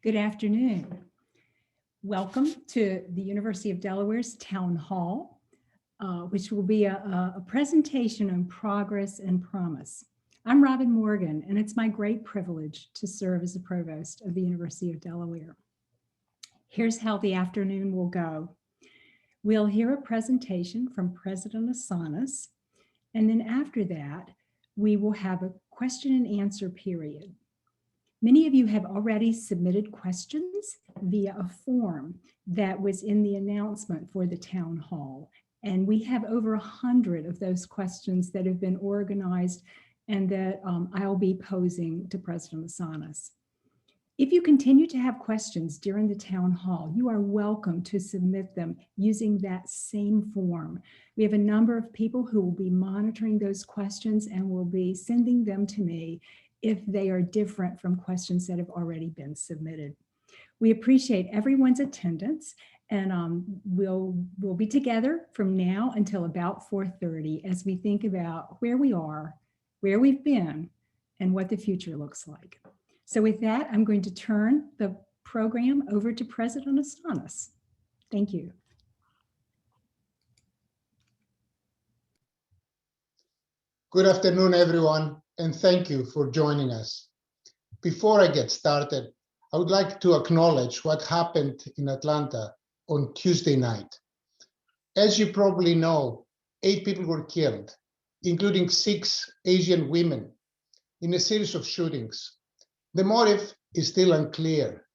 Good afternoon. Welcome to the University of Delaware's Town Hall, which will be a presentation on progress and promise. I'm Robin Morgan, and it's my great privilege to serve as the provost of the University of Delaware. Here's how the afternoon will go. We'll hear a presentation from President Assanis, and then after that, we will have a question and answer period. Many of you have already submitted questions via a form that was in the announcement for the town hall. And we have over 100 of those questions that have been organized and that I'll be posing to President Assanis. If you continue to have questions during the town hall, you are welcome to submit them using that same form. We have a number of people who will be monitoring those questions and will be sending them to me if they are different from questions that have already been submitted. We appreciate everyone's attendance, and we'll be together from now until about 4:30 as we think about where we are, where we've been, and what the future looks like. So with that, I'm going to turn the program over to President Assanis. Thank you. Good afternoon, everyone, and thank you for joining us. Before I get started, I would like to acknowledge what happened in Atlanta on Tuesday night. As you probably know, 8 people were killed, including 6 Asian women, in a series of shootings. The motive is still unclear,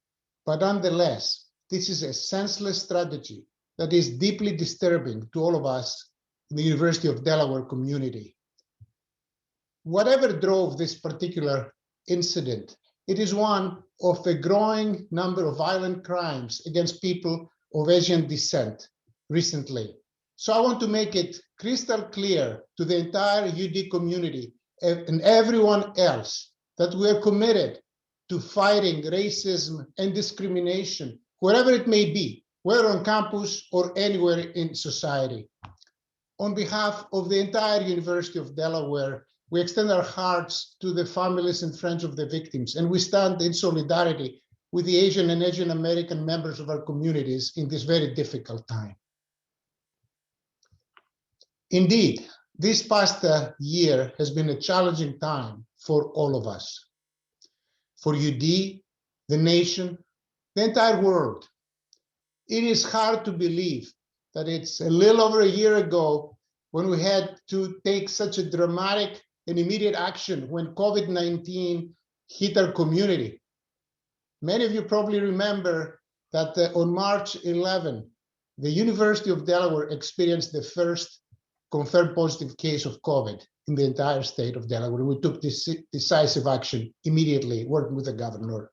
but nonetheless, this is a senseless strategy that is deeply disturbing to all of us in the University of Delaware community. Whatever drove this particular incident, it is one of a growing number of violent crimes against people of Asian descent recently. So I want to make it crystal clear to the entire UD community and everyone else that we are committed to fighting racism and discrimination, wherever it may be, whether on campus or anywhere in society. On behalf of the entire University of Delaware, we extend our hearts to the families and friends of the victims, and we stand in solidarity with the Asian and Asian American members of our communities in this very difficult time. Indeed, this past year has been a challenging time for all of us. For UD, the nation, the entire world. It is hard to believe that it's a little over a year ago when we had to take such a dramatic and immediate action when COVID-19 hit our community. Many of you probably remember that on March 11, the University of Delaware experienced the first confirmed positive case of COVID in the entire state of Delaware. We took this decisive action immediately, working with the governor.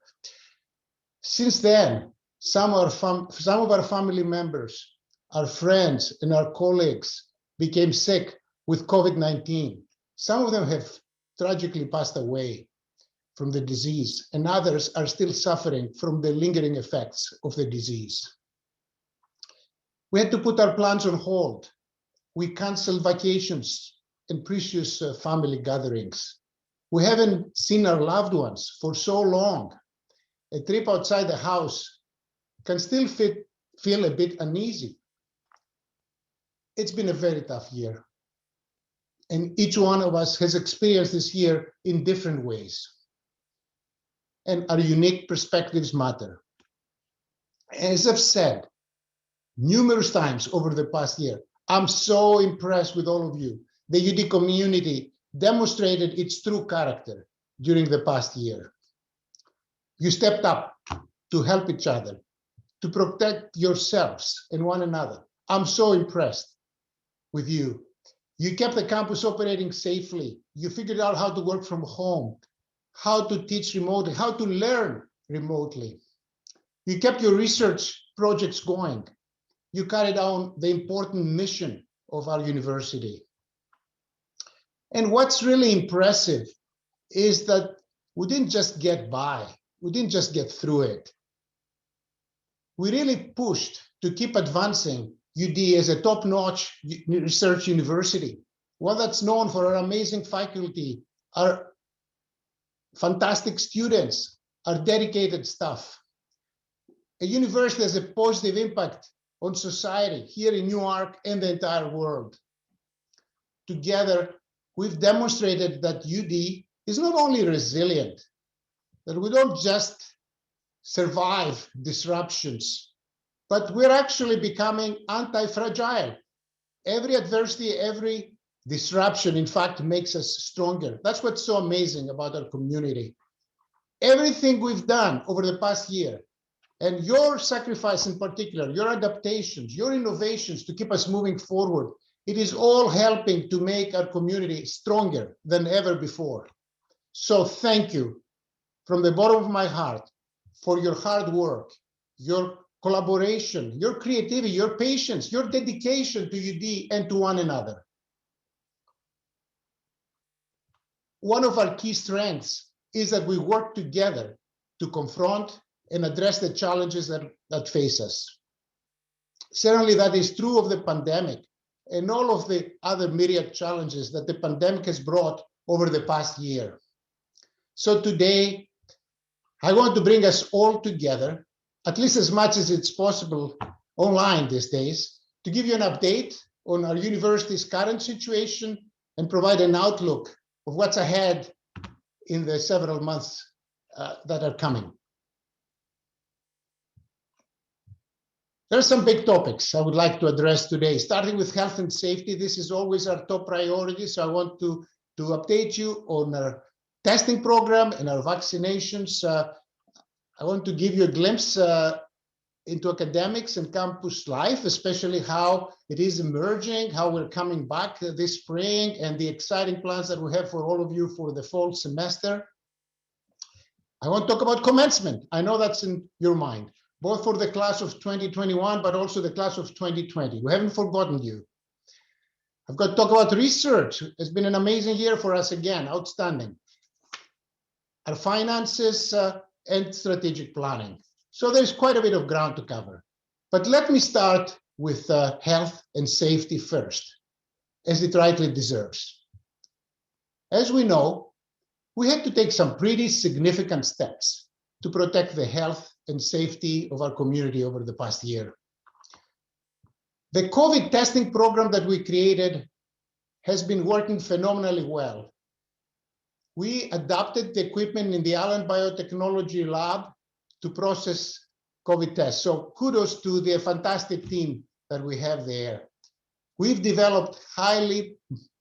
Since then, some of our family members, our friends, and our colleagues became sick with COVID-19. Some of them have tragically passed away from the disease, and others are still suffering from the lingering effects of the disease. We had to put our plans on hold. We canceled vacations and precious family gatherings. We haven't seen our loved ones for so long. A trip outside the house can still feel a bit uneasy. It's been a very tough year. And each one of us has experienced this year in different ways. And our unique perspectives matter. As I've said numerous times over the past year, I'm so impressed with all of you. The UD community demonstrated its true character during the past year. You stepped up to help each other, to protect yourselves and one another. I'm so impressed with you. You kept the campus operating safely. You figured out how to work from home, how to teach remotely, how to learn remotely. You kept your research projects going. You carried out the important mission of our university. And what's really impressive is that we didn't just get by. We didn't just get through it. We really pushed to keep advancing UD as a top-notch research university, one that's known for our amazing faculty, our fantastic students, our dedicated staff. A university has a positive impact on society here in Newark and the entire world. Together, we've demonstrated that UD is not only resilient, that we don't just survive disruptions, but we're actually becoming anti-fragile. Every adversity, every disruption, in fact, makes us stronger. That's what's so amazing about our community. Everything we've done over the past year, and your sacrifice in particular, your adaptations, your innovations to keep us moving forward, it is all helping to make our community stronger than ever before. So thank you from the bottom of my heart for your hard work, your collaboration, your creativity, your patience, your dedication to UD and to one another. One of our key strengths is that we work together to confront and address the challenges that face us. Certainly that is true of the pandemic and all of the other myriad challenges that the pandemic has brought over the past year. So today, I want to bring us all together, at least as much as it's possible online these days, to give you an update on our university's current situation and provide an outlook of what's ahead in the several months that are coming. There are some big topics I would like to address today, starting with health and safety. This is always our top priority, so I want to update you on our testing program and our vaccinations. I want to give you a glimpse into academics and campus life, especially how it is emerging, how we're coming back this spring, and the exciting plans that we have for all of you for the fall semester. I want to talk about commencement. I know that's in your mind, both for the class of 2021, but also the class of 2020. We haven't forgotten you. I've got to talk about research. It's been an amazing year for us again, outstanding. Our finances and strategic planning. So there's quite a bit of ground to cover. But let me start with health and safety first, as it rightly deserves. As we know, we had to take some pretty significant steps to protect the health and safety of our community over the past year. The COVID testing program that we created has been working phenomenally well. We adapted the equipment in the Allen Biotechnology Lab to process COVID tests. So kudos to the fantastic team that we have there. We've developed highly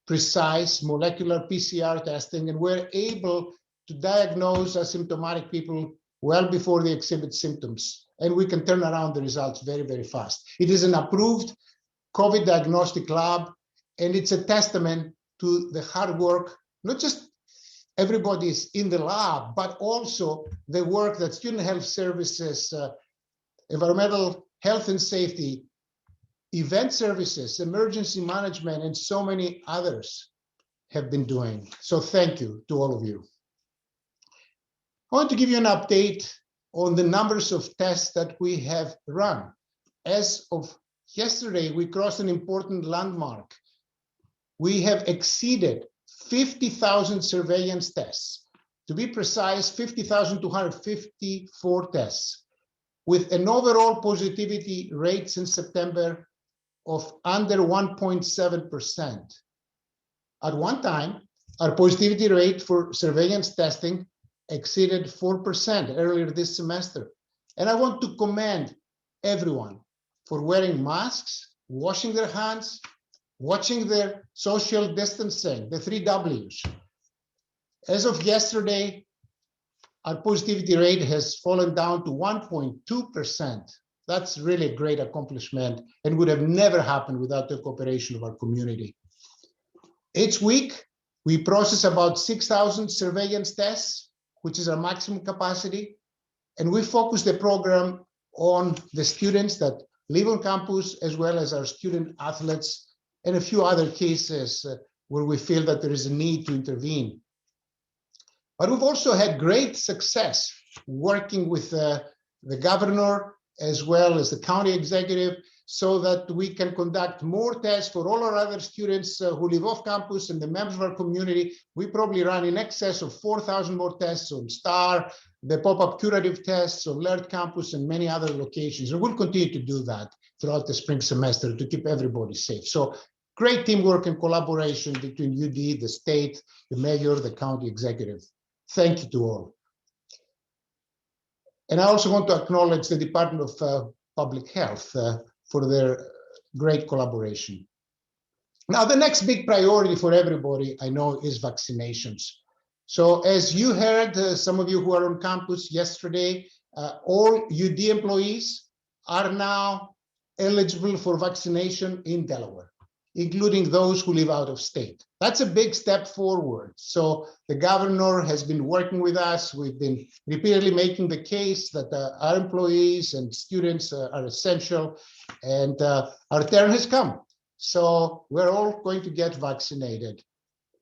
precise molecular PCR testing, and we're able to diagnose asymptomatic people well before they exhibit symptoms. And we can turn around the results very, very fast. It is an approved COVID diagnostic lab, and it's a testament to the hard work, not just everybody's in the lab, but also the work that student health services, environmental health and safety, event services, emergency management, and so many others have been doing. So thank you to all of you. I want to give you an update on the numbers of tests that we have run. As of yesterday, we crossed an important landmark. We have exceeded 50,000 surveillance tests. To be precise, 50,254 tests, with an overall positivity rate since September of under 1.7%. At one time, our positivity rate for surveillance testing exceeded 4% earlier this semester. And I want to commend everyone for wearing masks, washing their hands, watching their social distancing, the 3 Ws. As of yesterday, our positivity rate has fallen down to 1.2%. That's really a great accomplishment and would have never happened without the cooperation of our community. Each week, we process about 6,000 surveillance tests, which is our maximum capacity. And we focus the program on the students that live on campus, as well as our student athletes, and a few other cases where we feel that there is a need to intervene. But we've also had great success working with the governor as well as the county executive so that we can conduct more tests for all our other students who live off campus and the members of our community. We probably run in excess of 4,000 more tests on STAR, the pop-up curative tests, Alert Campus, and many other locations. And we'll continue to do that throughout the spring semester to keep everybody safe. So great teamwork and collaboration between UD, the state, the mayor, the county executive. Thank you to all. And I also want to acknowledge the Department of Public Health for their great collaboration. Now, the next big priority for everybody, I know, is vaccinations. So as you heard, some of you who are on campus yesterday, all UD employees are now eligible for vaccination in Delaware, including those who live out of state. That's a big step forward. So the governor has been working with us. We've been repeatedly making the case that our employees and students are essential, and our turn has come. So we're all going to get vaccinated.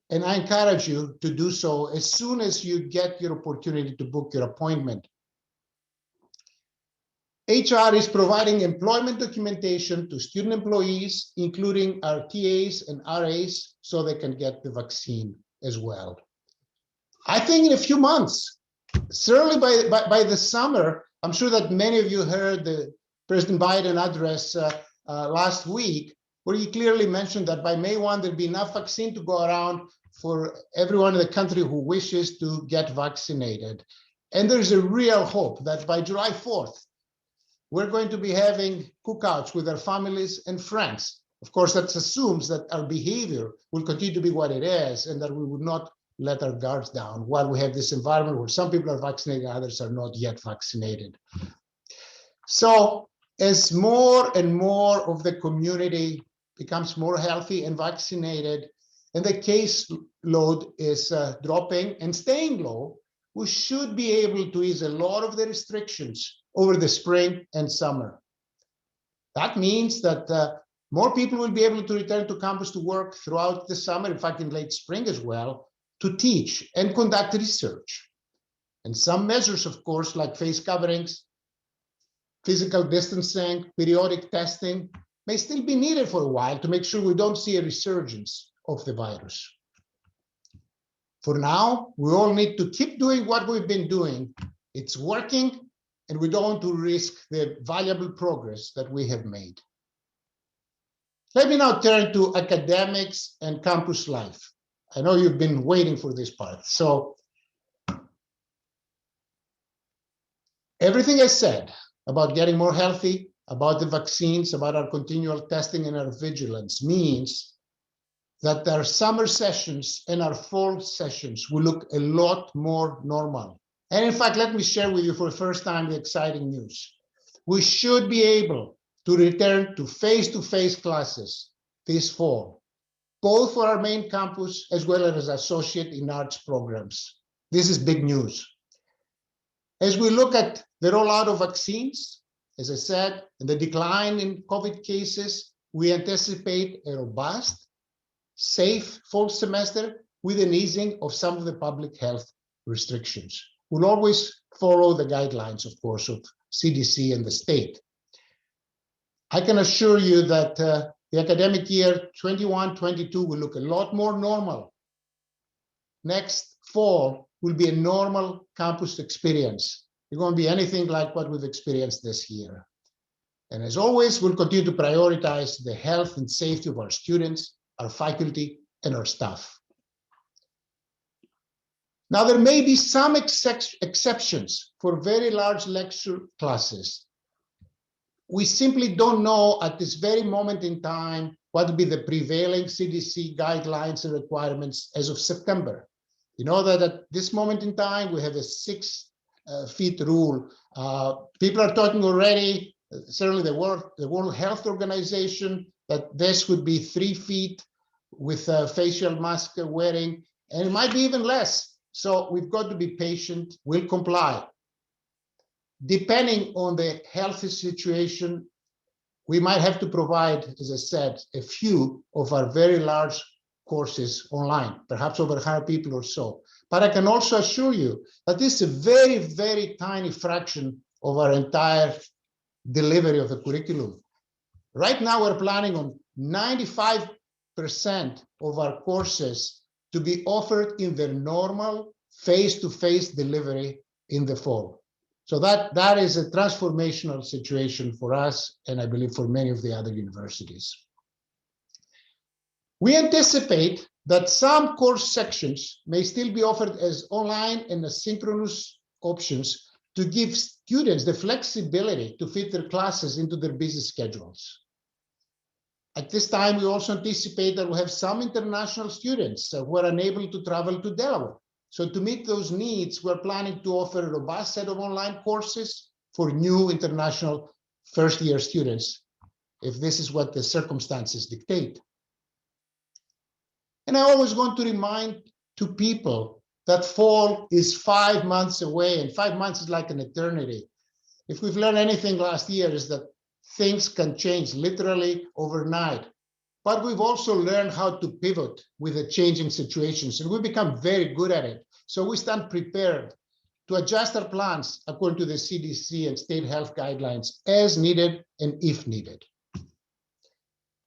And I encourage you to do so as soon as you get your opportunity to book your appointment. HR is providing employment documentation to student employees, including our TAs and RAs, so they can get the vaccine as well. I think in a few months, certainly by the summer, I'm sure that many of you heard the President Biden address last week, where he clearly mentioned that by May 1, there'll be enough vaccine to go around for everyone in the country who wishes to get vaccinated. And there's a real hope that by July 4th, we're going to be having cookouts with our families and friends. Of course, that assumes that our behavior will continue to be what it is and that we would not let our guards down while we have this environment where some people are vaccinated and others are not yet vaccinated. So as more and more of the community becomes more healthy and vaccinated, and the case load is dropping and staying low, we should be able to ease a lot of the restrictions over the spring and summer. That means that more people will be able to return to campus to work throughout the summer, in fact, in late spring as well, to teach and conduct research. And some measures, of course, like face coverings, physical distancing, periodic testing, may still be needed for a while to make sure we don't see a resurgence of the virus. For now, we all need to keep doing what we've been doing. It's working, and we don't want to risk the valuable progress that we have made. Let me now turn to academics and campus life. I know you've been waiting for this part. So everything I said about getting more healthy, about the vaccines, about our continual testing and our vigilance means that our summer sessions and our fall sessions will look a lot more normal. And in fact, let me share with you for the first time the exciting news. We should be able to return to face-to-face classes this fall, both for our main campus as well as associate in arts programs. This is big news. As we look at the rollout of vaccines, as I said, and the decline in COVID cases, we anticipate a robust, safe fall semester with an easing of some of the public health restrictions. We'll always follow the guidelines, of course, of CDC and the state. I can assure you that the academic year 21-22 will look a lot more normal. Next fall will be a normal campus experience. It won't be anything like what we've experienced this year. And as always, we'll continue to prioritize the health and safety of our students, our faculty, and our staff. Now, there may be some exceptions for very large lecture classes. We simply don't know at this very moment in time what will be the prevailing CDC guidelines and requirements as of September. You know that at this moment in time, we have a 6 feet rule. People are talking already, certainly the World Health Organization, that this would be 3 feet with facial mask wearing, and it might be even less. So we've got to be patient. We'll comply. Depending on the health situation, we might have to provide, as I said, a few of our very large courses online, perhaps over 100 people or so. But I can also assure you that this is a very, very tiny fraction of our entire delivery of the curriculum. Right now, we're planning on 95% of our courses to be offered in their normal face-to-face delivery in the fall. So that is a transformational situation for us, and I believe for many of the other universities. We anticipate that some course sections may still be offered as online and asynchronous options to give students the flexibility to fit their classes into their busy schedules. At this time, we also anticipate that we'll have some international students who are unable to travel to Delaware. So to meet those needs, we're planning to offer a robust set of online courses for new international first-year students, if this is what the circumstances dictate. And I always want to remind to people that fall is 5 months away, and 5 months is like an eternity. If we've learned anything last year is that things can change literally overnight. But we've also learned how to pivot with the changing situations, and we've become very good at it. So we stand prepared to adjust our plans according to the CDC and state health guidelines as needed and if needed.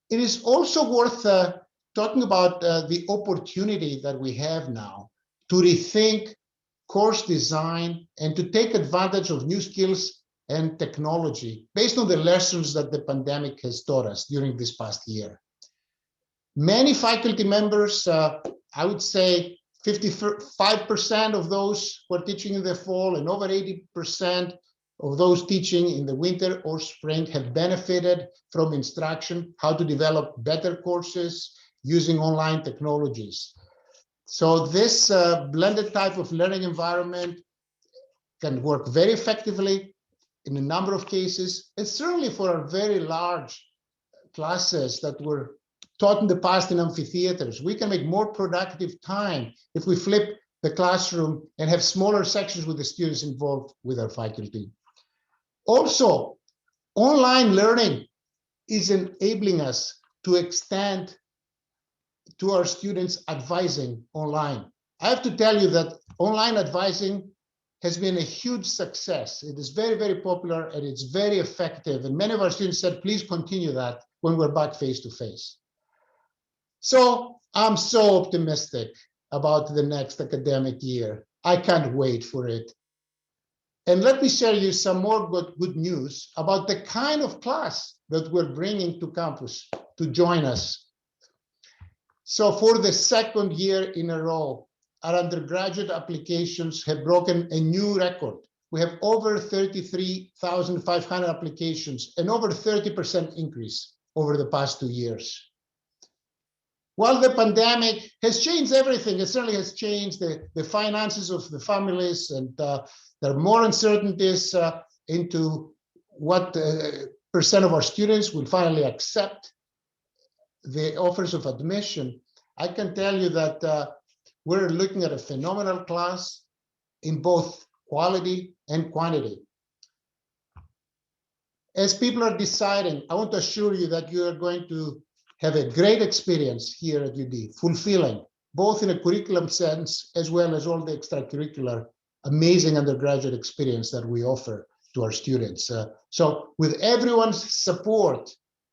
It is also worth talking about the opportunity that we have now to rethink course design and to take advantage of new skills and technology based on the lessons that the pandemic has taught us during this past year. Many faculty members, I would say 55% of those who are teaching in the fall and over 80% of those teaching in the winter or spring have benefited from instruction, how to develop better courses using online technologies. So this blended type of learning environment can work very effectively in a number of cases, and certainly for our very large classes that were taught in the past in amphitheaters. We can make more productive time if we flip the classroom and have smaller sections with the students involved with our faculty. Also, online learning is enabling us to extend to our students advising online. I have to tell you that online advising has been a huge success. It is very, very popular and it's very effective. And many of our students said, please continue that when we're back face to face. So I'm so optimistic about the next academic year. I can't wait for it. And let me share you some more good news about the kind of class that we're bringing to campus to join us. So for the second year in a row, our undergraduate applications have broken a new record. We have over 33,500 applications, and over 30% increase over the past 2 years. While the pandemic has changed everything, it certainly has changed the finances of the families, and there are more uncertainties into what percent of our students will finally accept the offers of admission. I can tell you that we're looking at a phenomenal class in both quality and quantity. As people are deciding, I want to assure you that you are going to have a great experience here at UD, fulfilling, both in a curriculum sense, as well as all the extracurricular, amazing undergraduate experience that we offer to our students. So with everyone's support,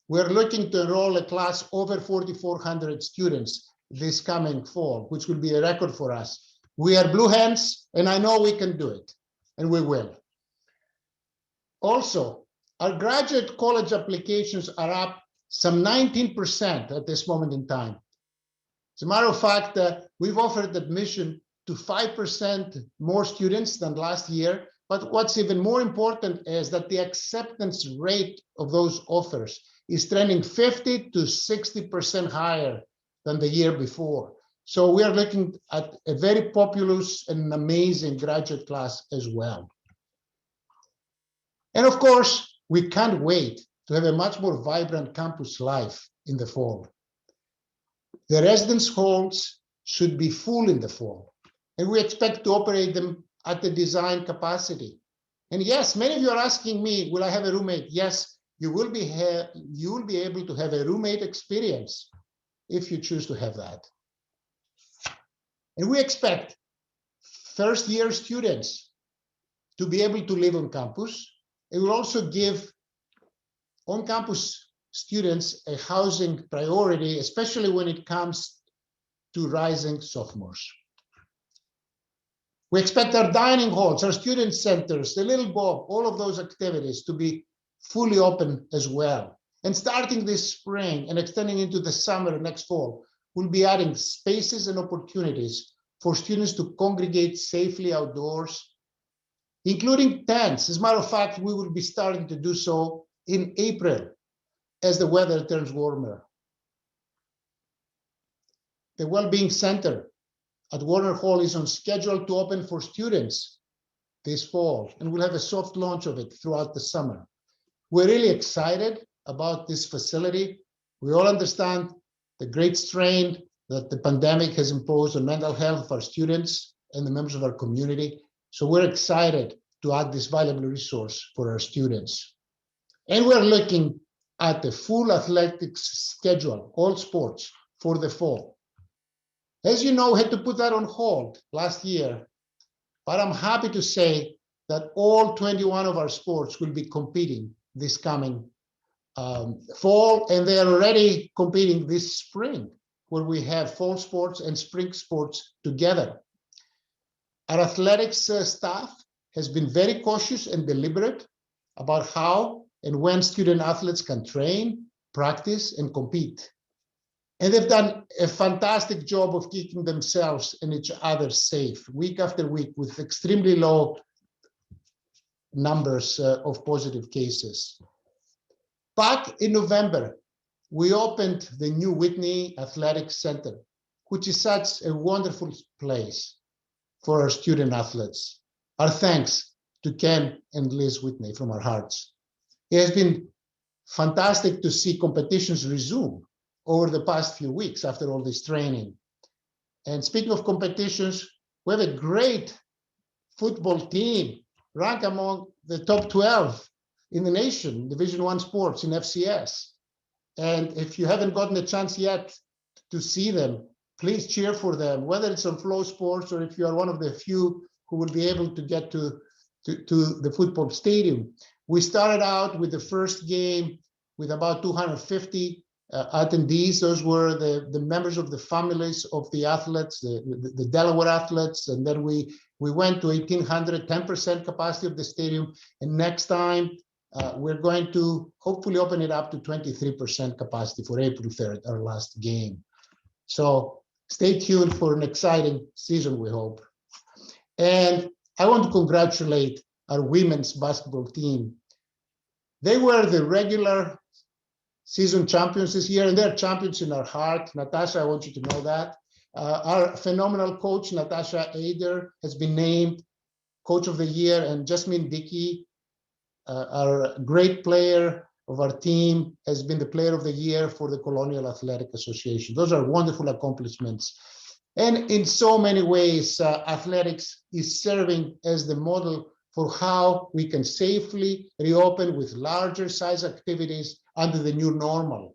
we're looking to enroll a class over 4,400 students this coming fall, which will be a record for us. We are blue hands, and I know we can do it, and we will. Also, our graduate college applications are up some 19% at this moment in time. As a matter of fact, we've offered admission to 5% more students than last year, but what's even more important is that the acceptance rate of those offers is trending 50 to 60% higher than the year before. So we are looking at a very populous and amazing graduate class as well. And of course, we can't wait to have a much more vibrant campus life in the fall. The residence halls should be full in the fall, and we expect to operate them at the design capacity. And yes, many of you are asking me, will I have a roommate? Yes, you will be able to have a roommate experience if you choose to have that. And we expect first-year students to be able to live on campus. It will also give on-campus students a housing priority, especially when it comes to rising sophomores. We expect our dining halls, our student centers, the Little Bob, all of those activities to be fully open as well. And starting this spring and extending into the summer next fall, we'll be adding spaces and opportunities for students to congregate safely outdoors, including tents. As a matter of fact, we will be starting to do so in April as the weather turns warmer. The Wellbeing Center at Warner Hall is on schedule to open for students this fall, and we'll have a soft launch of it throughout the summer. We're really excited about this facility. We all understand the great strain that the pandemic has imposed on mental health of our students and the members of our community. So we're excited to add this valuable resource for our students. And we're looking at the full athletics schedule, all sports, for the fall. As you know, we had to put that on hold last year, but I'm happy to say that all 21 of our sports will be competing this coming fall, and they are already competing this spring, where we have fall sports and spring sports together. Our athletics staff has been very cautious and deliberate about how and when student athletes can train, practice, and compete. And they've done a fantastic job of keeping themselves and each other safe week after week with extremely low numbers of positive cases. Back in November, we opened the new Whitney Athletic Center, which is such a wonderful place for our student athletes. Our thanks to Ken and Liz Whitney from our hearts. It has been fantastic to see competitions resume over the past few weeks after all this training. And speaking of competitions, we have a great football team ranked among the top 12 in the nation, Division I sports in FCS. And if you haven't gotten a chance yet to see them, please cheer for them, whether it's on Flow Sports or if you are one of the few who will be able to get to the football stadium. We started out with the first game with about 250 attendees. Those were the members of the families of the athletes, the Delaware athletes, and then we went to 1,800, 10% capacity of the stadium. And next time, we're going to hopefully open it up to 23% capacity for April 3rd, our last game. So stay tuned for an exciting season, we hope. And I want to congratulate our women's basketball team. They were the regular season champions this year, and they're champions in our heart. Natasha, I want you to know that. Our phenomenal coach, Natasha Ader, has been named Coach of the Year, and Jasmine Dickey, our great player of our team, has been the Player of the Year for the Colonial Athletic Association. Those are wonderful accomplishments. And in so many ways, athletics is serving as the model for how we can safely reopen with larger size activities under the new normal.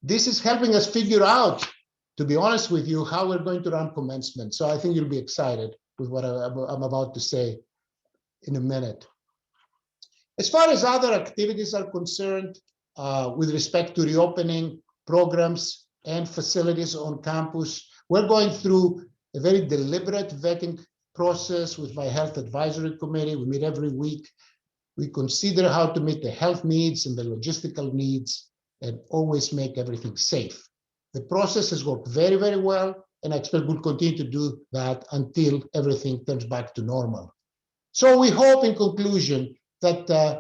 This is helping us figure out, to be honest with you, how we're going to run commencement. So I think you'll be excited with what I'm about to say in a minute. As far as other activities are concerned, with respect to reopening programs and facilities on campus, we're going through a very deliberate vetting process with my health advisory committee. We meet every week. We consider how to meet the health needs and the logistical needs and always make everything safe. The process has worked very, very well, and I expect we'll continue to do that until everything turns back to normal. So we hope, in conclusion, that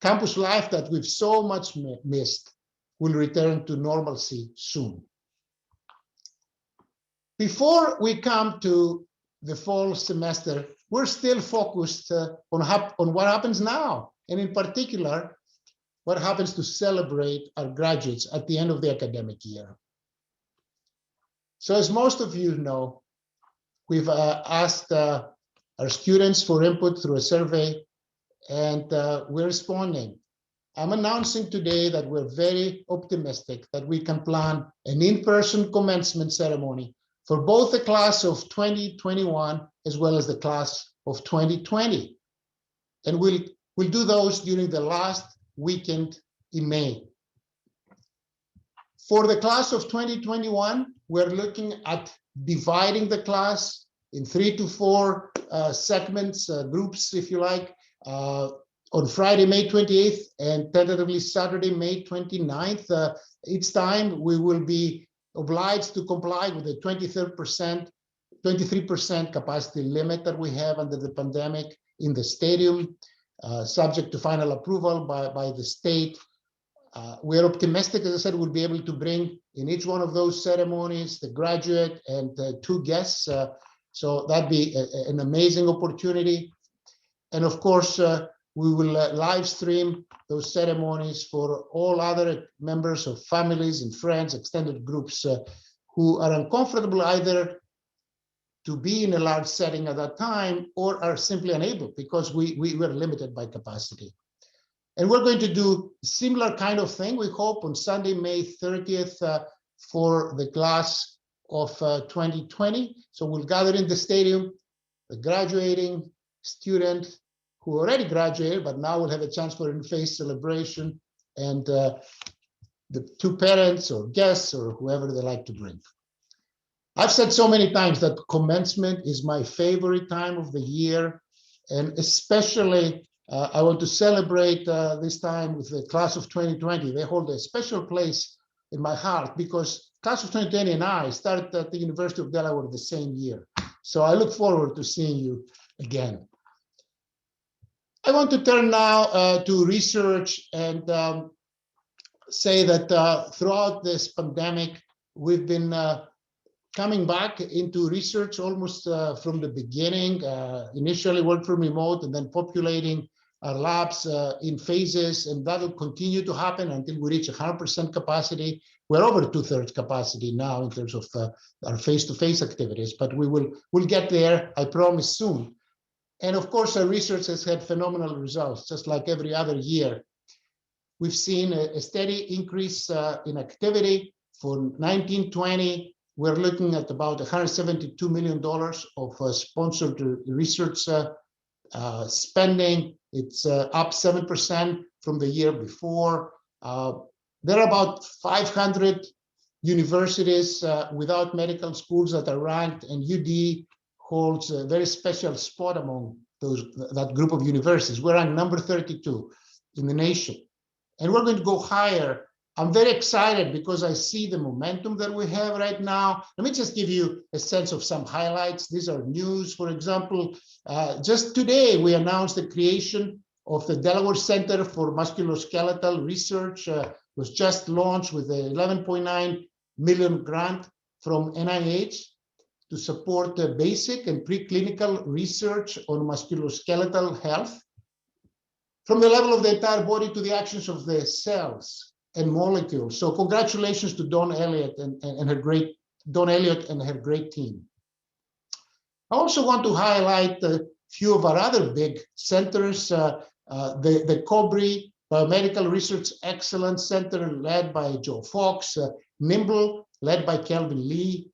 campus life that we've so much missed will return to normalcy soon. Before we come to the fall semester, we're still focused on what happens now, and in particular, what happens to celebrate our graduates at the end of the academic year. So as most of you know, we've asked our students for input through a survey, and we're responding. I'm announcing today that we're very optimistic that we can plan an in-person commencement ceremony for both the class of 2021 as well as the class of 2020. And we'll do those during the last weekend in May. For the class of 2021, we're looking at dividing the class in 3 to 4 segments, groups, if you like, on Friday, May 28th, and tentatively Saturday, May 29th. Each time we will be obliged to comply with the 23% capacity limit that we have under the pandemic in the stadium, subject to final approval by the state. We're optimistic, as I said, we'll be able to bring in each one of those ceremonies the graduate and 2 guests. So that'd be an amazing opportunity. And of course, we will live stream those ceremonies for all other members of families and friends, extended groups who are uncomfortable either to be in a large setting at that time or are simply unable because we were limited by capacity. And we're going to do a similar kind of thing, we hope, on Sunday, May 30th for the class of 2020. So we'll gather in the stadium, the graduating student who already graduated, but now will have a chance for an in-face celebration, and the 2 parents or guests or whoever they like to bring. I've said so many times that commencement is my favorite time of the year, and especially I want to celebrate this time with the class of 2020. They hold a special place in my heart because class of 2020 and I started at the University of Delaware the same year. So I look forward to seeing you again. I want to turn now to research and say that throughout this pandemic, we've been coming back into research almost from the beginning, initially work from remote and then populating our labs in phases, and that'll continue to happen until we reach 100% capacity. We're over 2/3 capacity now in terms of our face-to-face activities, but we'll get there, I promise, soon. And of course, our research has had phenomenal results, just like every other year. We've seen a steady increase in activity. For 1920, we're looking at about $172 million of sponsored research spending. It's up 7% from the year before. There are about 500 universities without medical schools that are ranked, and UD holds a very special spot among that group of universities. We're ranked number 32 in the nation, and we're going to go higher. I'm very excited because I see the momentum that we have right now. Let me just give you a sense of some highlights. These are news. For example, just today, we announced the creation of the Delaware Center for Musculoskeletal Research. Was just launched with an $11.9 million grant from NIH to support basic and preclinical research on musculoskeletal health, from the level of the entire body to the actions of the cells and molecules. So congratulations to Dawn Elliott and her great team. I also want to highlight a few of our other big centers, the COBRI Biomedical Research Excellence Center, led by Joe Fox, NIMBLE, led by Kelvin Lee,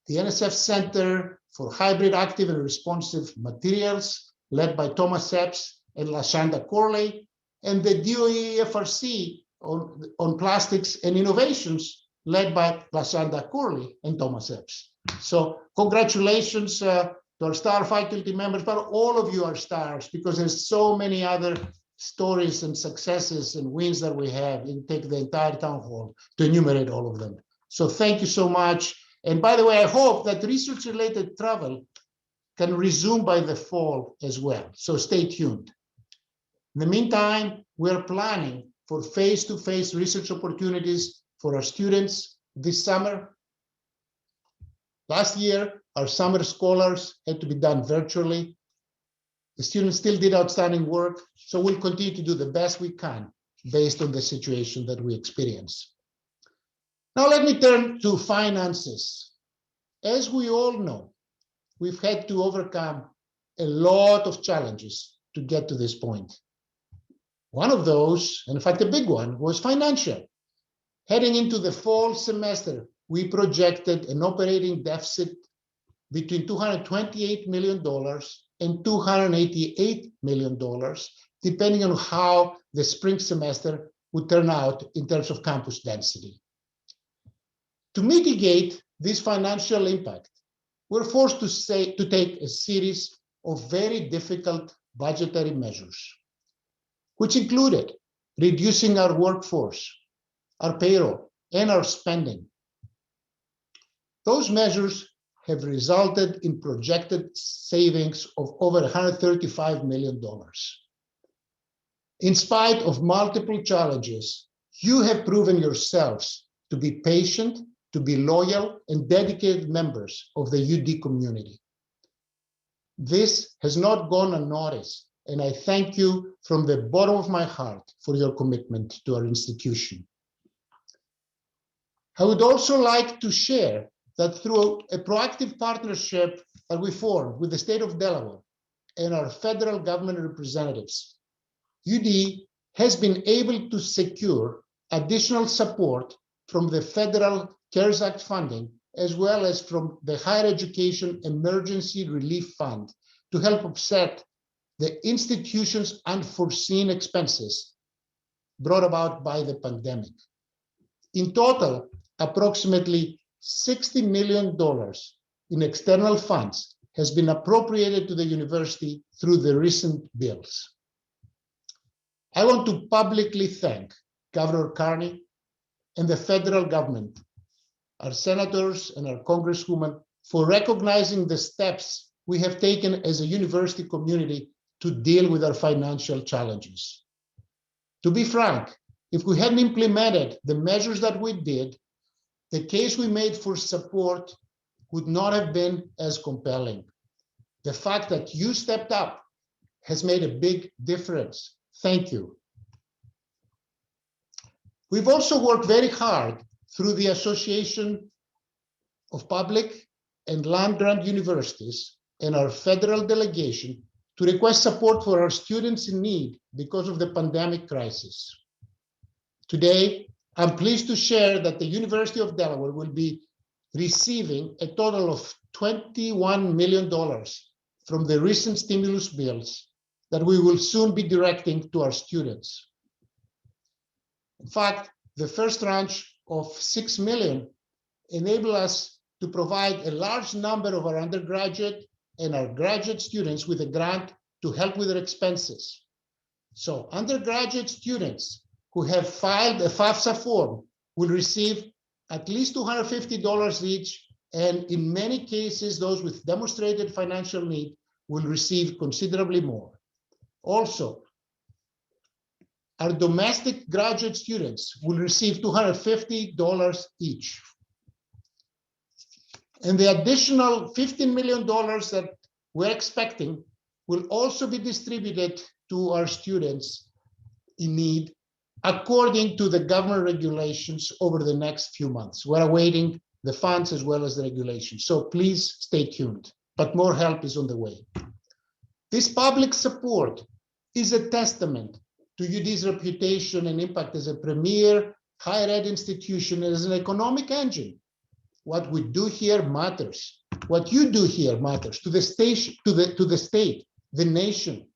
the NSF Center for Hybrid Active and Responsive Materials, led by Thomas Epps and Lashanda Corley, and the DOE FRC on Plastics and Innovations, led by Lashanda Corley and Thomas Epps. So congratulations to our star faculty members, but all of you are stars because there's so many other stories and successes and wins that we have. You can take the entire town hall to enumerate all of them. So thank you so much. And by the way, I hope that research-related travel can resume by the fall as well. So stay tuned. In the meantime, we're planning for face-to-face research opportunities for our students this summer. Last year, our summer scholars had to be done virtually. The students still did outstanding work, so we'll continue to do the best we can based on the situation that we experience. Now let me turn to finances. As we all know, we've had to overcome a lot of challenges to get to this point. One of those, and in fact a big one, was financial. Heading into the fall semester, we projected an operating deficit between $228 million and $288 million, depending on how the spring semester would turn out in terms of campus density. To mitigate this financial impact, we're forced to take a series of very difficult budgetary measures, which included reducing our workforce, our payroll, and our spending. Those measures have resulted in projected savings of over $135 million. In spite of multiple challenges, you have proven yourselves to be patient, to be loyal, and dedicated members of the UD community. This has not gone unnoticed, and I thank you from the bottom of my heart for your commitment to our institution. I would also like to share that through a proactive partnership that we formed with the state of Delaware and our federal government representatives, UD has been able to secure additional support from the federal CARES Act funding, as well as from the Higher Education Emergency Relief Fund to help offset the institution's unforeseen expenses brought about by the pandemic. In total, approximately $60 million in external funds has been appropriated to the university through the recent bills. I want to publicly thank Governor Carney and the federal government, our senators and our congresswomen, for recognizing the steps we have taken as a university community to deal with our financial challenges. To be frank, if we hadn't implemented the measures that we did, the case we made for support would not have been as compelling. The fact that you stepped up has made a big difference. Thank you. We've also worked very hard through the Association of Public and Land-Grant Universities and our federal delegation to request support for our students in need because of the pandemic crisis. Today, I'm pleased to share that the University of Delaware will be receiving a total of $21 million from the recent stimulus bills that we will soon be directing to our students. In fact, the first tranche of $6 million enable us to provide a large number of our undergraduate and our graduate students with a grant to help with their expenses. So undergraduate students who have filed a FAFSA form will receive at least $250 each, and in many cases, those with demonstrated financial need will receive considerably more. Also, our domestic graduate students will receive $250 each. And the additional $15 million that we're expecting will also be distributed to our students in need according to the government regulations over the next few months. We're awaiting the funds as well as the regulations. So please stay tuned, but more help is on the way. This public support is a testament to UD's reputation and impact as a premier higher ed institution and as an economic engine. What we do here matters. What you do here matters to the state, the nation,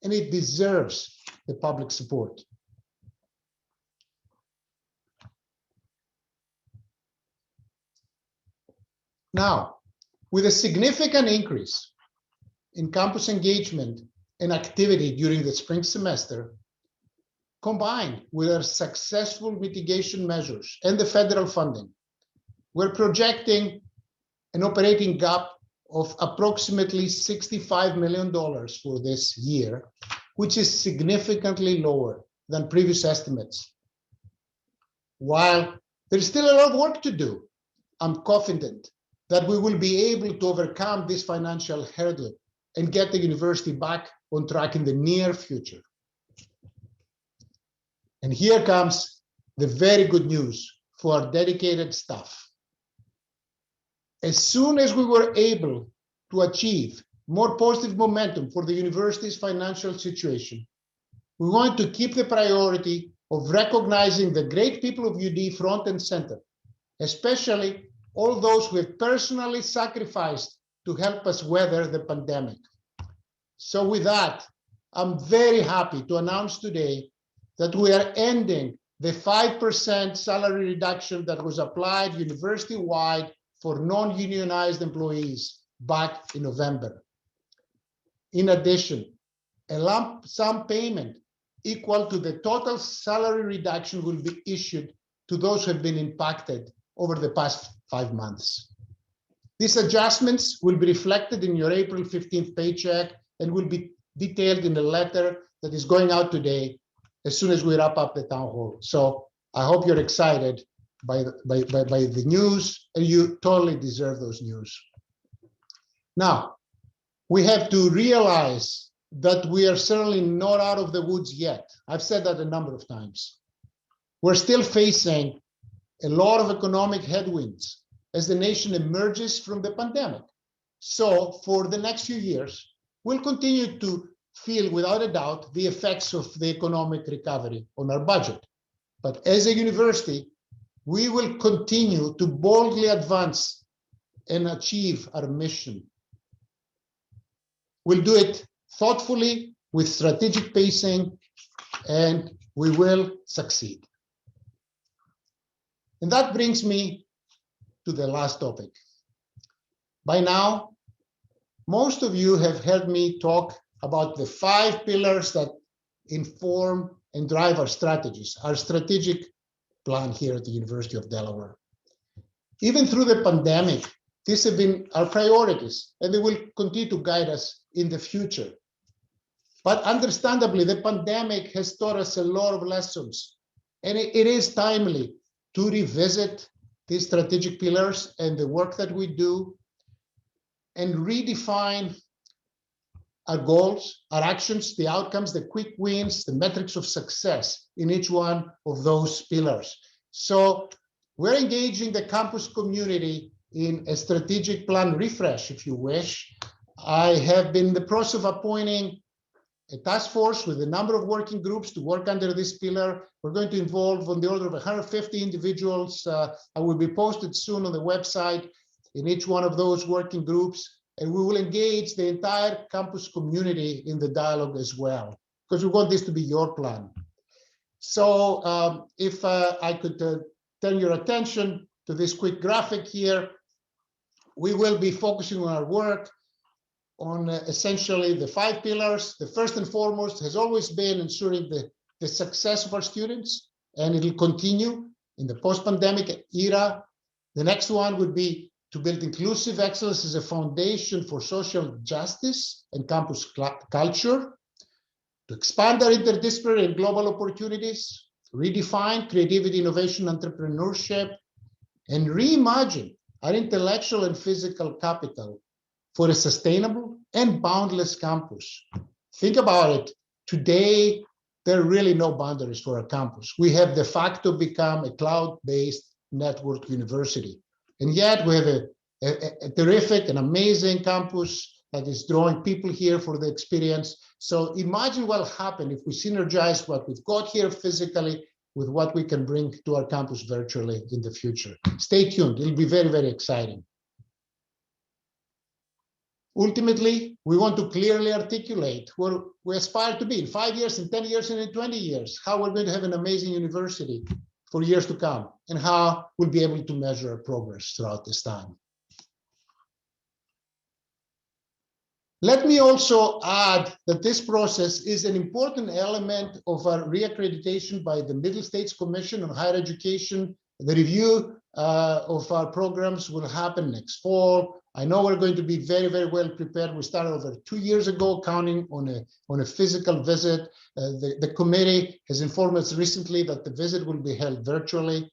and it deserves the public support. Now, with a significant increase in campus engagement and activity during the spring semester, combined with our successful mitigation measures and the federal funding, we're projecting an operating gap of approximately $65 million for this year, which is significantly lower than previous estimates. While there's still a lot of work to do, I'm confident that we will be able to overcome this financial hurdle and get the university back on track in the near future. And here comes the very good news for our dedicated staff. As soon as we were able to achieve more positive momentum for the university's financial situation, we want to keep the priority of recognizing the great people of UD front and center, especially all those who have personally sacrificed to help us weather the pandemic. So with that, I'm very happy to announce today that we are ending the 5% salary reduction that was applied university-wide for non-unionized employees back in November. In addition, a lump sum payment equal to the total salary reduction will be issued to those who have been impacted over the past 5 months. These adjustments will be reflected in your April 15th paycheck and will be detailed in the letter that is going out today as soon as we wrap up the town hall. So I hope you're excited by the news, and you totally deserve those news. Now, we have to realize that we are certainly not out of the woods yet. I've said that a number of times. We're still facing a lot of economic headwinds as the nation emerges from the pandemic. So for the next few years, we'll continue to feel, without a doubt, the effects of the economic recovery on our budget. But as a university, we will continue to boldly advance and achieve our mission. We'll do it thoughtfully, with strategic pacing, and we will succeed. And that brings me to the last topic. By now, most of you have heard me talk about the 5 pillars that inform and drive our strategies, our strategic plan here at the University of Delaware. Even through the pandemic, these have been our priorities, and they will continue to guide us in the future. But understandably, the pandemic has taught us a lot of lessons, and it is timely to revisit these strategic pillars and the work that we do, and redefine our goals, our actions, the outcomes, the quick wins, the metrics of success in each one of those pillars. So we're engaging the campus community in a strategic plan refresh, if you wish. I have been in the process of appointing a task force with a number of working groups to work under this pillar. We're going to involve on the order of 150 individuals. I will be posted soon on the website in each one of those working groups. And we will engage the entire campus community in the dialogue as well, because we want this to be your plan. So if I could turn your attention to this quick graphic here, we will be focusing on our work on essentially the 5 pillars. The first and foremost has always been ensuring the success of our students, and it will continue in the post-pandemic era. The next one would be to build inclusive excellence as a foundation for social justice and campus culture, to expand our interdisciplinary and global opportunities, redefine creativity, innovation, entrepreneurship, and reimagine our intellectual and physical capital for a sustainable and boundless campus. Think about it. Today, there are really no boundaries for our campus. We have de facto become a cloud-based network university. And yet we have a terrific and amazing campus that is drawing people here for the experience. So imagine what will happen if we synergize what we've got here physically with what we can bring to our campus virtually in the future. Stay tuned. It'll be very, very exciting. Ultimately, we want to clearly articulate where we aspire to be in 5 years, in 10 years, and in 20 years, how we're going to have an amazing university for years to come, and how we'll be able to measure our progress throughout this time. Let me also add that this process is an important element of our reaccreditation by the Middle States Commission on Higher Education. The review of our programs will happen next fall. I know we're going to be very, very well prepared. We started over 2 years ago, counting on a physical visit. The committee has informed us recently that the visit will be held virtually.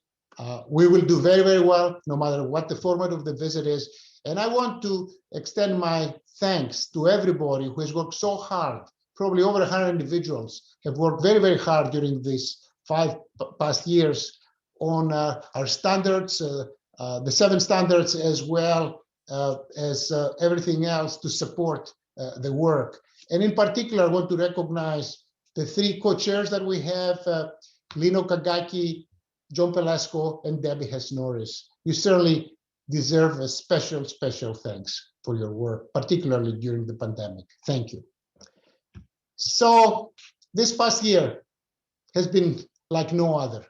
We will do very, very well, no matter what the format of the visit is. And I want to extend my thanks to everybody who has worked so hard. Probably over 100 individuals have worked very, very hard during these 5 past years on our standards, the 7 standards, as well as everything else to support the work. And in particular, I want to recognize the 3 co-chairs that we have, Lino Kagaki, John Pelasco, and Debbie Hess-Norris. You certainly deserve a special, special thanks for your work, particularly during the pandemic. Thank you. So this past year has been like no other.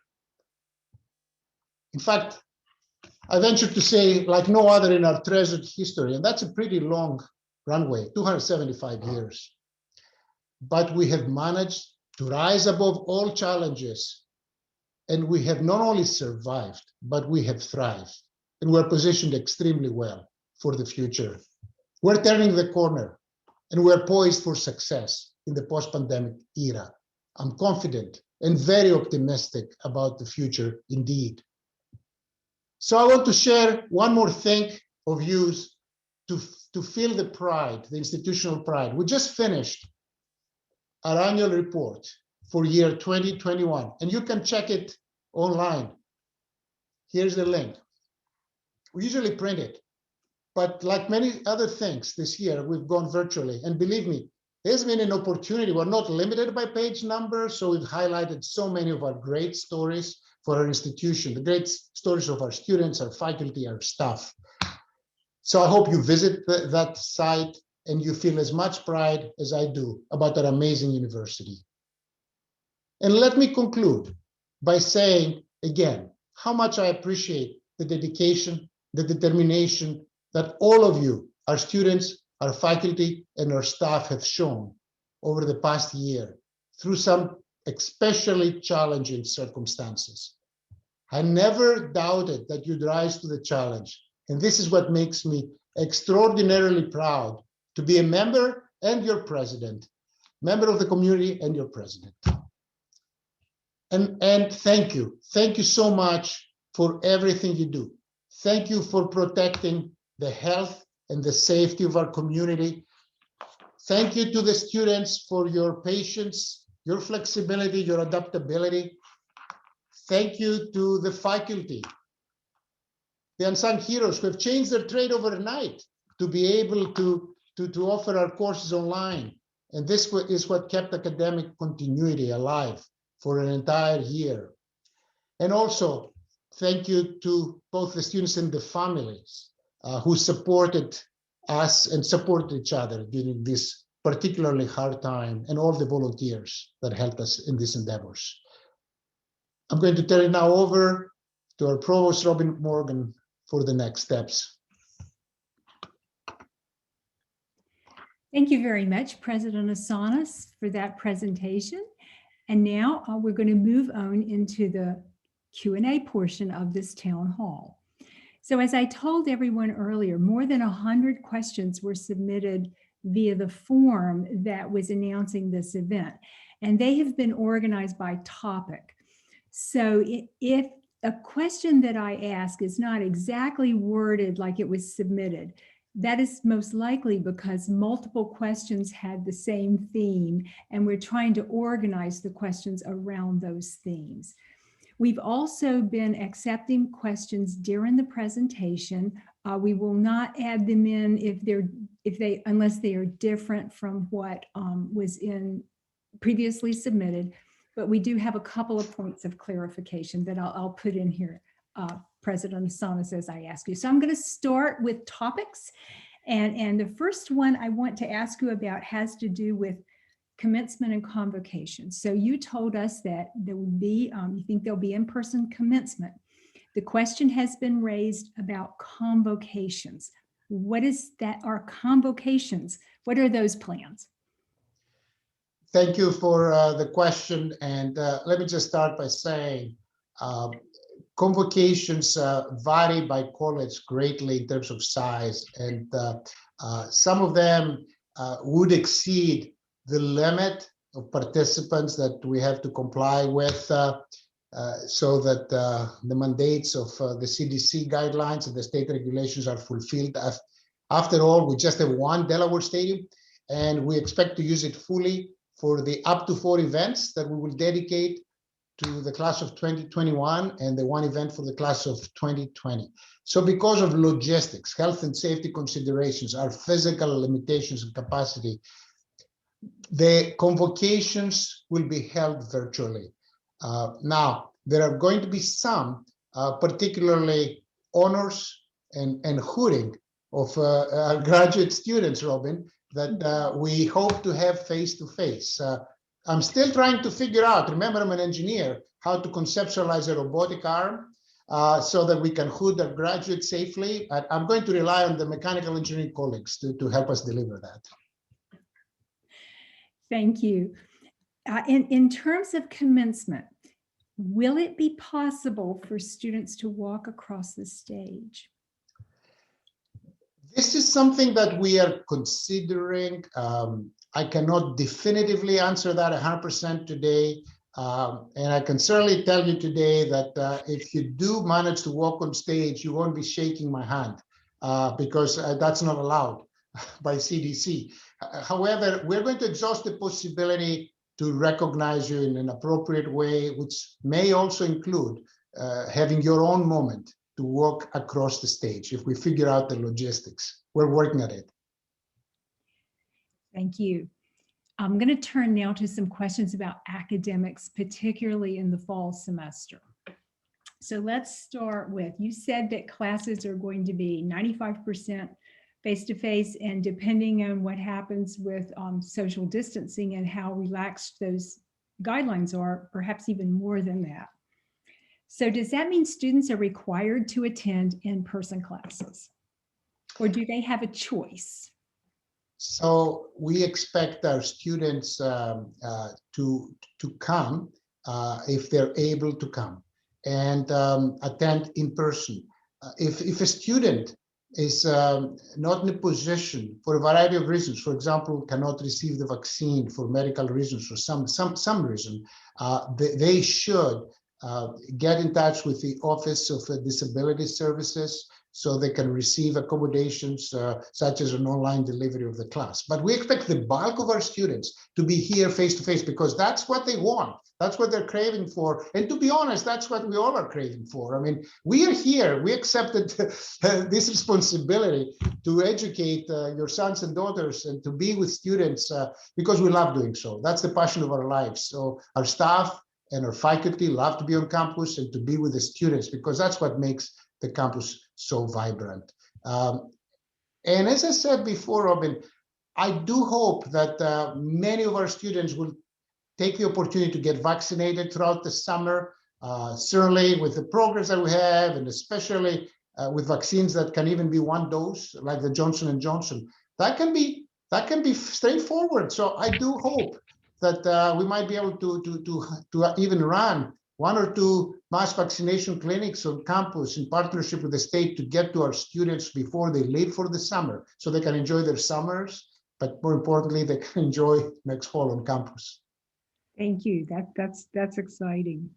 In fact, I venture to say, like no other in our treasured history, and that's a pretty long runway, 275 years. But we have managed to rise above all challenges, and we have not only survived, but we have thrived, and we're positioned extremely well for the future. We're turning the corner, and we're poised for success in the post-pandemic era. I'm confident and very optimistic about the future indeed. So I want to share one more thing of yours to feel the pride, the institutional pride. We just finished our annual report for year 2021, and you can check it online. Here's the link. We usually print it, but like many other things this year, we've gone virtually. And believe me, there's been an opportunity. We're not limited by page numbers, so we've highlighted so many of our great stories for our institution, the great stories of our students, our faculty, our staff. So I hope you visit that site and you feel as much pride as I do about our amazing university. And let me conclude by saying again, how much I appreciate the dedication, the determination that all of you, our students, our faculty, and our staff have shown over the past year through some especially challenging circumstances. I never doubted that you'd rise to the challenge. And this is what makes me extraordinarily proud to be a member and your president, member of the community and your president. And thank you. Thank you so much for everything you do. Thank you for protecting the health and the safety of our community. Thank you to the students for your patience, your flexibility, your adaptability. Thank you to the faculty, the unsung heroes who have changed their trade overnight to be able to offer our courses online. And this is what kept academic continuity alive for an entire year. And also, thank you to both the students and the families who supported us and supported each other during this particularly hard time, and all the volunteers that helped us in these endeavors. I'm going to turn it now over to our provost, Robin Morgan, for the next steps. Thank you very much, President Assanis, for that presentation. And now we're going to move on into the Q&A portion of this town hall. So as I told everyone earlier, more than 100 questions were submitted via the form that was announcing this event, and they have been organized by topic. So if a question that I ask is not exactly worded like it was submitted, that is most likely because multiple questions had the same theme, and we're trying to organize the questions around those themes. We've also been accepting questions during the presentation. We will not add them in unless they are different from what was previously submitted. But we do have a couple of points of clarification that I'll put in here, President Assanis, as I ask you. So I'm going to start with topics. And the first one I want to ask you about has to do with commencement and convocation. So you told us that there would be, you think there'll be in-person commencement. The question has been raised about convocations. What is that, are convocations? What are those plans? Thank you for the question. And let me just start by saying convocations vary by college greatly in terms of size. And some of them would exceed the limit of participants that we have to comply with so that the mandates of the CDC guidelines and the state regulations are fulfilled. After all, we just have one Delaware stadium, and we expect to use it fully for the up to 4 events that we will dedicate to the class of 2021 and the one event for the class of 2020. So because of logistics, health and safety considerations, our physical limitations and capacity, the convocations will be held virtually. Now, there are going to be some, particularly honors and hooting of our graduate students, Robin, that we hope to have face-to-face. I'm still trying to figure out, remember I'm an engineer, how to conceptualize a robotic arm. so that we can hood our graduates safely. I'm going to rely on the mechanical engineering colleagues to help us deliver that. Thank you. In terms of commencement, will it be possible for students to walk across the stage? This is something that we are considering. I cannot definitively answer that 100% today. And I can certainly tell you today that if you do manage to walk on stage, you won't be shaking my hand because that's not allowed by CDC. However, we're going to exhaust the possibility to recognize you in an appropriate way, which may also include having your own moment to walk across the stage if we figure out the logistics. We're working at it. Thank you. I'm going to turn now to some questions about academics, particularly in the fall semester. So let's start with, you said that classes are going to be 95% face-to-face, and depending on what happens with social distancing and how relaxed those guidelines are, perhaps even more than that. So does that mean students are required to attend in-person classes, or do they have a choice? So we expect our students to come if they're able to come and attend in person. If a student is not in a position for a variety of reasons, for example, cannot receive the vaccine for medical reasons or some reason, they should get in touch with the Office of Disability Services so they can receive accommodations such as an online delivery of the class. But we expect the bulk of our students to be here face-to-face because that's what they want. That's what they're craving for. And to be honest, that's what we all are craving for. I mean, we are here. We accepted this responsibility to educate your sons and daughters and to be with students because we love doing so. That's the passion of our lives. So our staff and our faculty love to be on campus and to be with the students because that's what makes the campus so vibrant. And as I said before, Robin, I do hope that many of our students will take the opportunity to get vaccinated throughout the summer, certainly with the progress that we have, and especially with vaccines that can even be one dose, like the Johnson & Johnson. That can be straightforward. So I do hope that we might be able to even run 1 or 2 mass vaccination clinics on campus in partnership with the state to get to our students before they leave for the summer so they can enjoy their summers, but more importantly, they can enjoy next fall on campus. Thank you. That's exciting.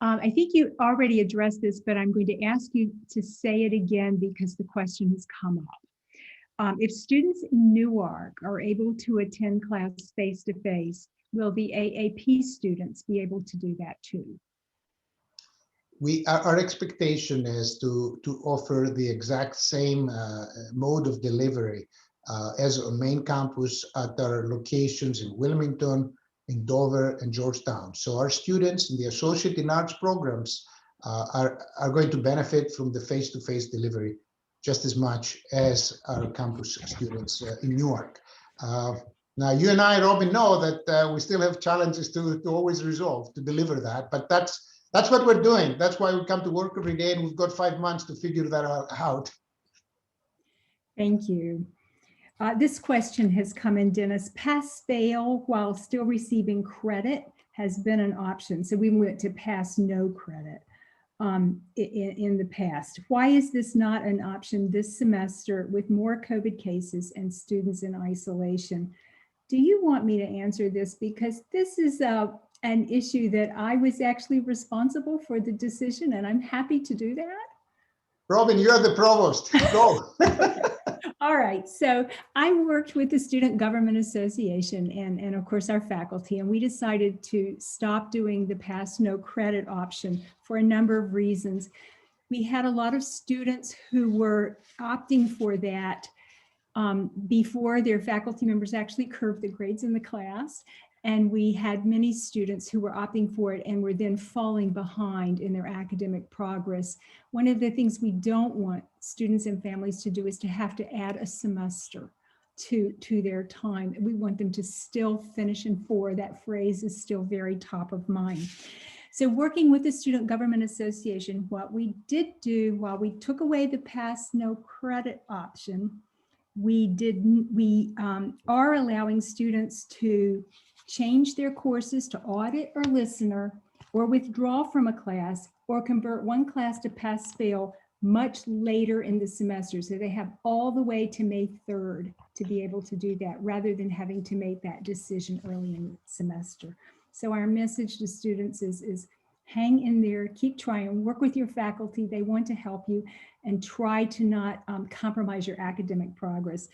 I think you already addressed this, but I'm going to ask you to say it again because the question has come up. If students in Newark are able to attend class face-to-face, will the AAP students be able to do that too? Our expectation is to offer the exact same mode of delivery as a main campus at our locations in Wilmington, in Dover, and Georgetown. So our students in the Associate in Arts programs are going to benefit from the face-to-face delivery just as much as our campus students in Newark. Now, you and I, Robin, know that we still have challenges to always resolve to deliver that, but that's what we're doing. That's why we come to work every day, and we've got 5 months to figure that out. Thank you. This question has come in, Dennis. Pass-fail while still receiving credit has been an option. So we went to pass no credit in the past. Why is this not an option this semester with more COVID cases and students in isolation? Do you want me to answer this? Because this is an issue that I was actually responsible for the decision, and I'm happy to do that. Robin, you're the provost. Go. All right, so I worked with the Student Government Association and of course our faculty, and we decided to stop doing the pass no credit option for a number of reasons. We had a lot of students who were opting for that before their faculty members actually curved the grades in the class. And we had many students who were opting for it and were then falling behind in their academic progress. One of the things we don't want students and families to do is to have to add a semester to their time. We want them to still finish in 4. That phrase is still very top of mind. So working with the Student Government Association, what we did do while we took away the pass no credit option, we are allowing students to change their courses to audit or listener, or withdraw from a class, or convert one class to pass fail much later in the semester. So they have all the way to May 3rd to be able to do that, rather than having to make that decision early in the semester. So our message to students is hang in there, keep trying, work with your faculty. They want to help you, and try to not compromise your academic progress.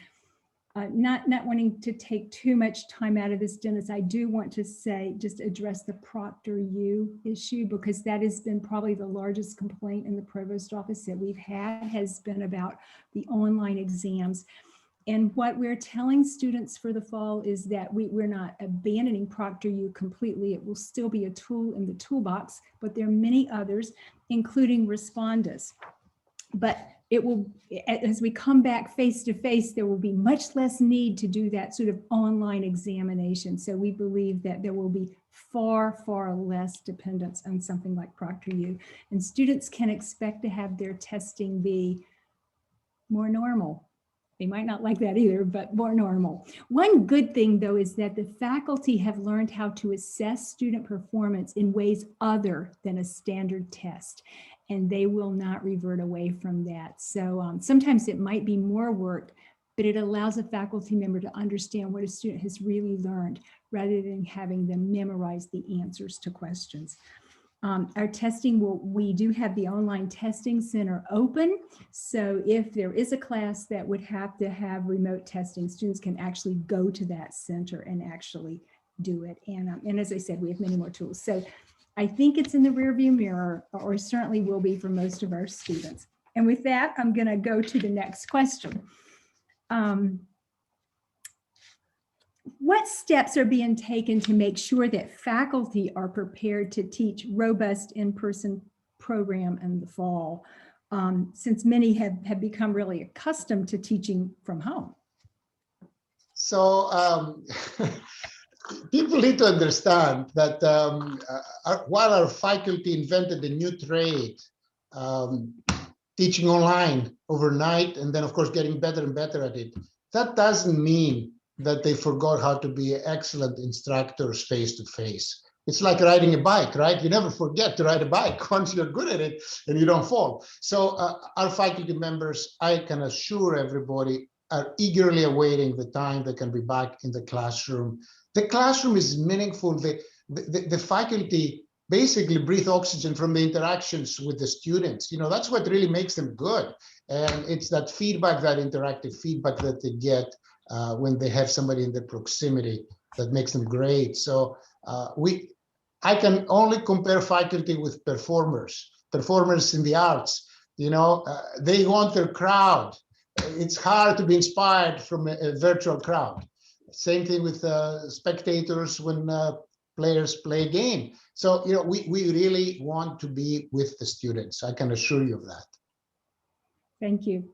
Not wanting to take too much time out of this, Dennis, I do want to say, just address the ProctorU issue, because that has been probably the largest complaint in the provost office that we've had, has been about the online exams. And what we're telling students for the fall is that we're not abandoning ProctorU completely. It will still be a tool in the toolbox, but there are many others, including Respondus. But it will, as we come back face to face, there will be much less need to do that sort of online examination. So we believe that there will be far, far less dependence on something like ProctorU. And students can expect to have their testing be more normal. They might not like that either, but more normal. One good thing, though, is that the faculty have learned how to assess student performance in ways other than a standard test, and they will not revert away from that. So sometimes it might be more work, but it allows a faculty member to understand what a student has really learned, rather than having them memorize the answers to questions. Our testing we do have the online testing center open. So if there is a class that would have to have remote testing, students can actually go to that center and actually do it. And as I said, we have many more tools. So I think it's in the rearview mirror, or certainly will be for most of our students. And with that, I'm going to go to the next question. What steps are being taken to make sure that faculty are prepared to teach robust in-person program in the fall, since many have become really accustomed to teaching from home? So people need to understand that while our faculty invented a new trade, teaching online overnight, and then of course getting better and better at it, that doesn't mean that they forgot how to be excellent instructors face to face. It's like riding a bike, right? You never forget to ride a bike once you're good at it and you don't fall. So our faculty members, I can assure everybody, are eagerly awaiting the time they can be back in the classroom. The classroom is meaningful. The faculty basically breathe oxygen from the interactions with the students. You know, that's what really makes them good. And it's that feedback, that interactive feedback that they get when they have somebody in their proximity that makes them great. So I can only compare faculty with performers in the arts. You know, they want their crowd. It's hard to be inspired from a virtual crowd. Same thing with spectators when players play a game. So, you know, we really want to be with the students. I can assure you of that. Thank you.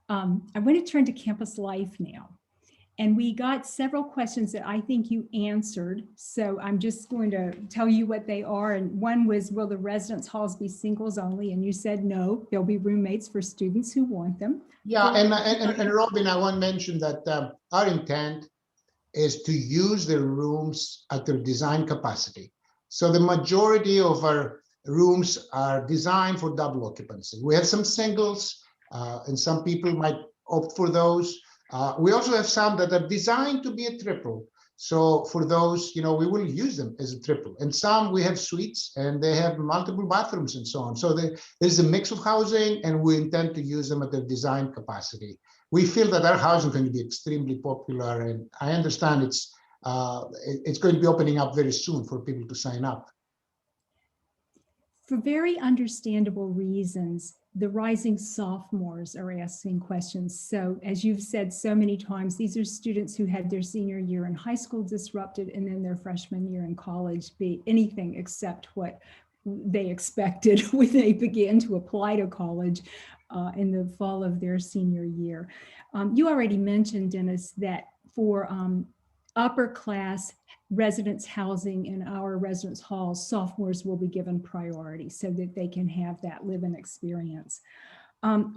I want to turn to campus life now. And we got several questions that I think you answered. So I'm just going to tell you what they are. And one was, will the residence halls be singles only? And you said no, there'll be roommates for students who want them. Yeah, and Robin, I want to mention that our intent is to use the rooms at their design capacity. So the majority of our rooms are designed for double occupancy. We have some singles, and some people might opt for those. We also have some that are designed to be a triple. So for those, you know, we will use them as a triple. And some we have suites and they have multiple bathrooms and so on. So there's a mix of housing, and we intend to use them at their design capacity. We feel that our housing is going to be extremely popular, and I understand it's going to be opening up very soon for people to sign up. For very understandable reasons, the rising sophomores are asking questions. So as you've said so many times, these are students who had their senior year in high school disrupted, and then their freshman year in college be anything except what they expected when they began to apply to college in the fall of their senior year. You already mentioned, Dennis, that for upper class residence housing in our residence halls, sophomores will be given priority so that they can have that live-in experience.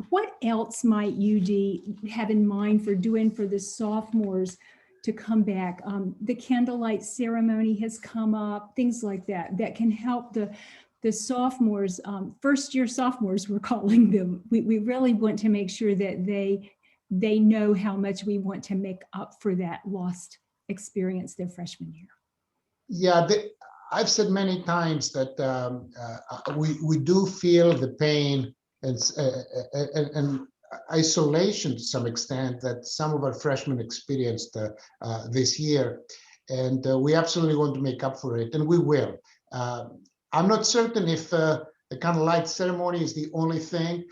What else might UD have in mind for doing for the sophomores to come back? The candlelight ceremony has come up, things like that, that can help the sophomores, first-year sophomores, we're calling them. We really want to make sure that they know how much we want to make up for that lost experience their freshman year. Yeah, I've said many times that we do feel the pain and isolation to some extent that some of our freshmen experienced this year, and we absolutely want to make up for it, and we will. I'm not certain if the candlelight ceremony is the only thing.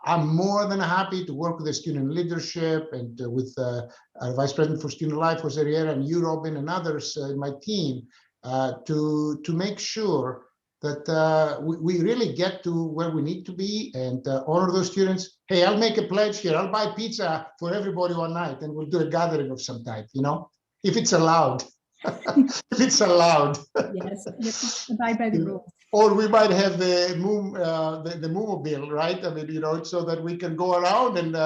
I'm more than happy to work with the student leadership and with our Vice President for Student Life, Jose Riera, and you, Robin, and others in my team to make sure that we really get to where we need to be and honor those students. Hey, I'll make a pledge here. I'll buy pizza for everybody one night, and we'll do a gathering of some type, you know, if it's allowed. If it's allowed. Yes, abide by the rules. Or we might have the Moomobile, right? I mean, you know, so that we can go around and,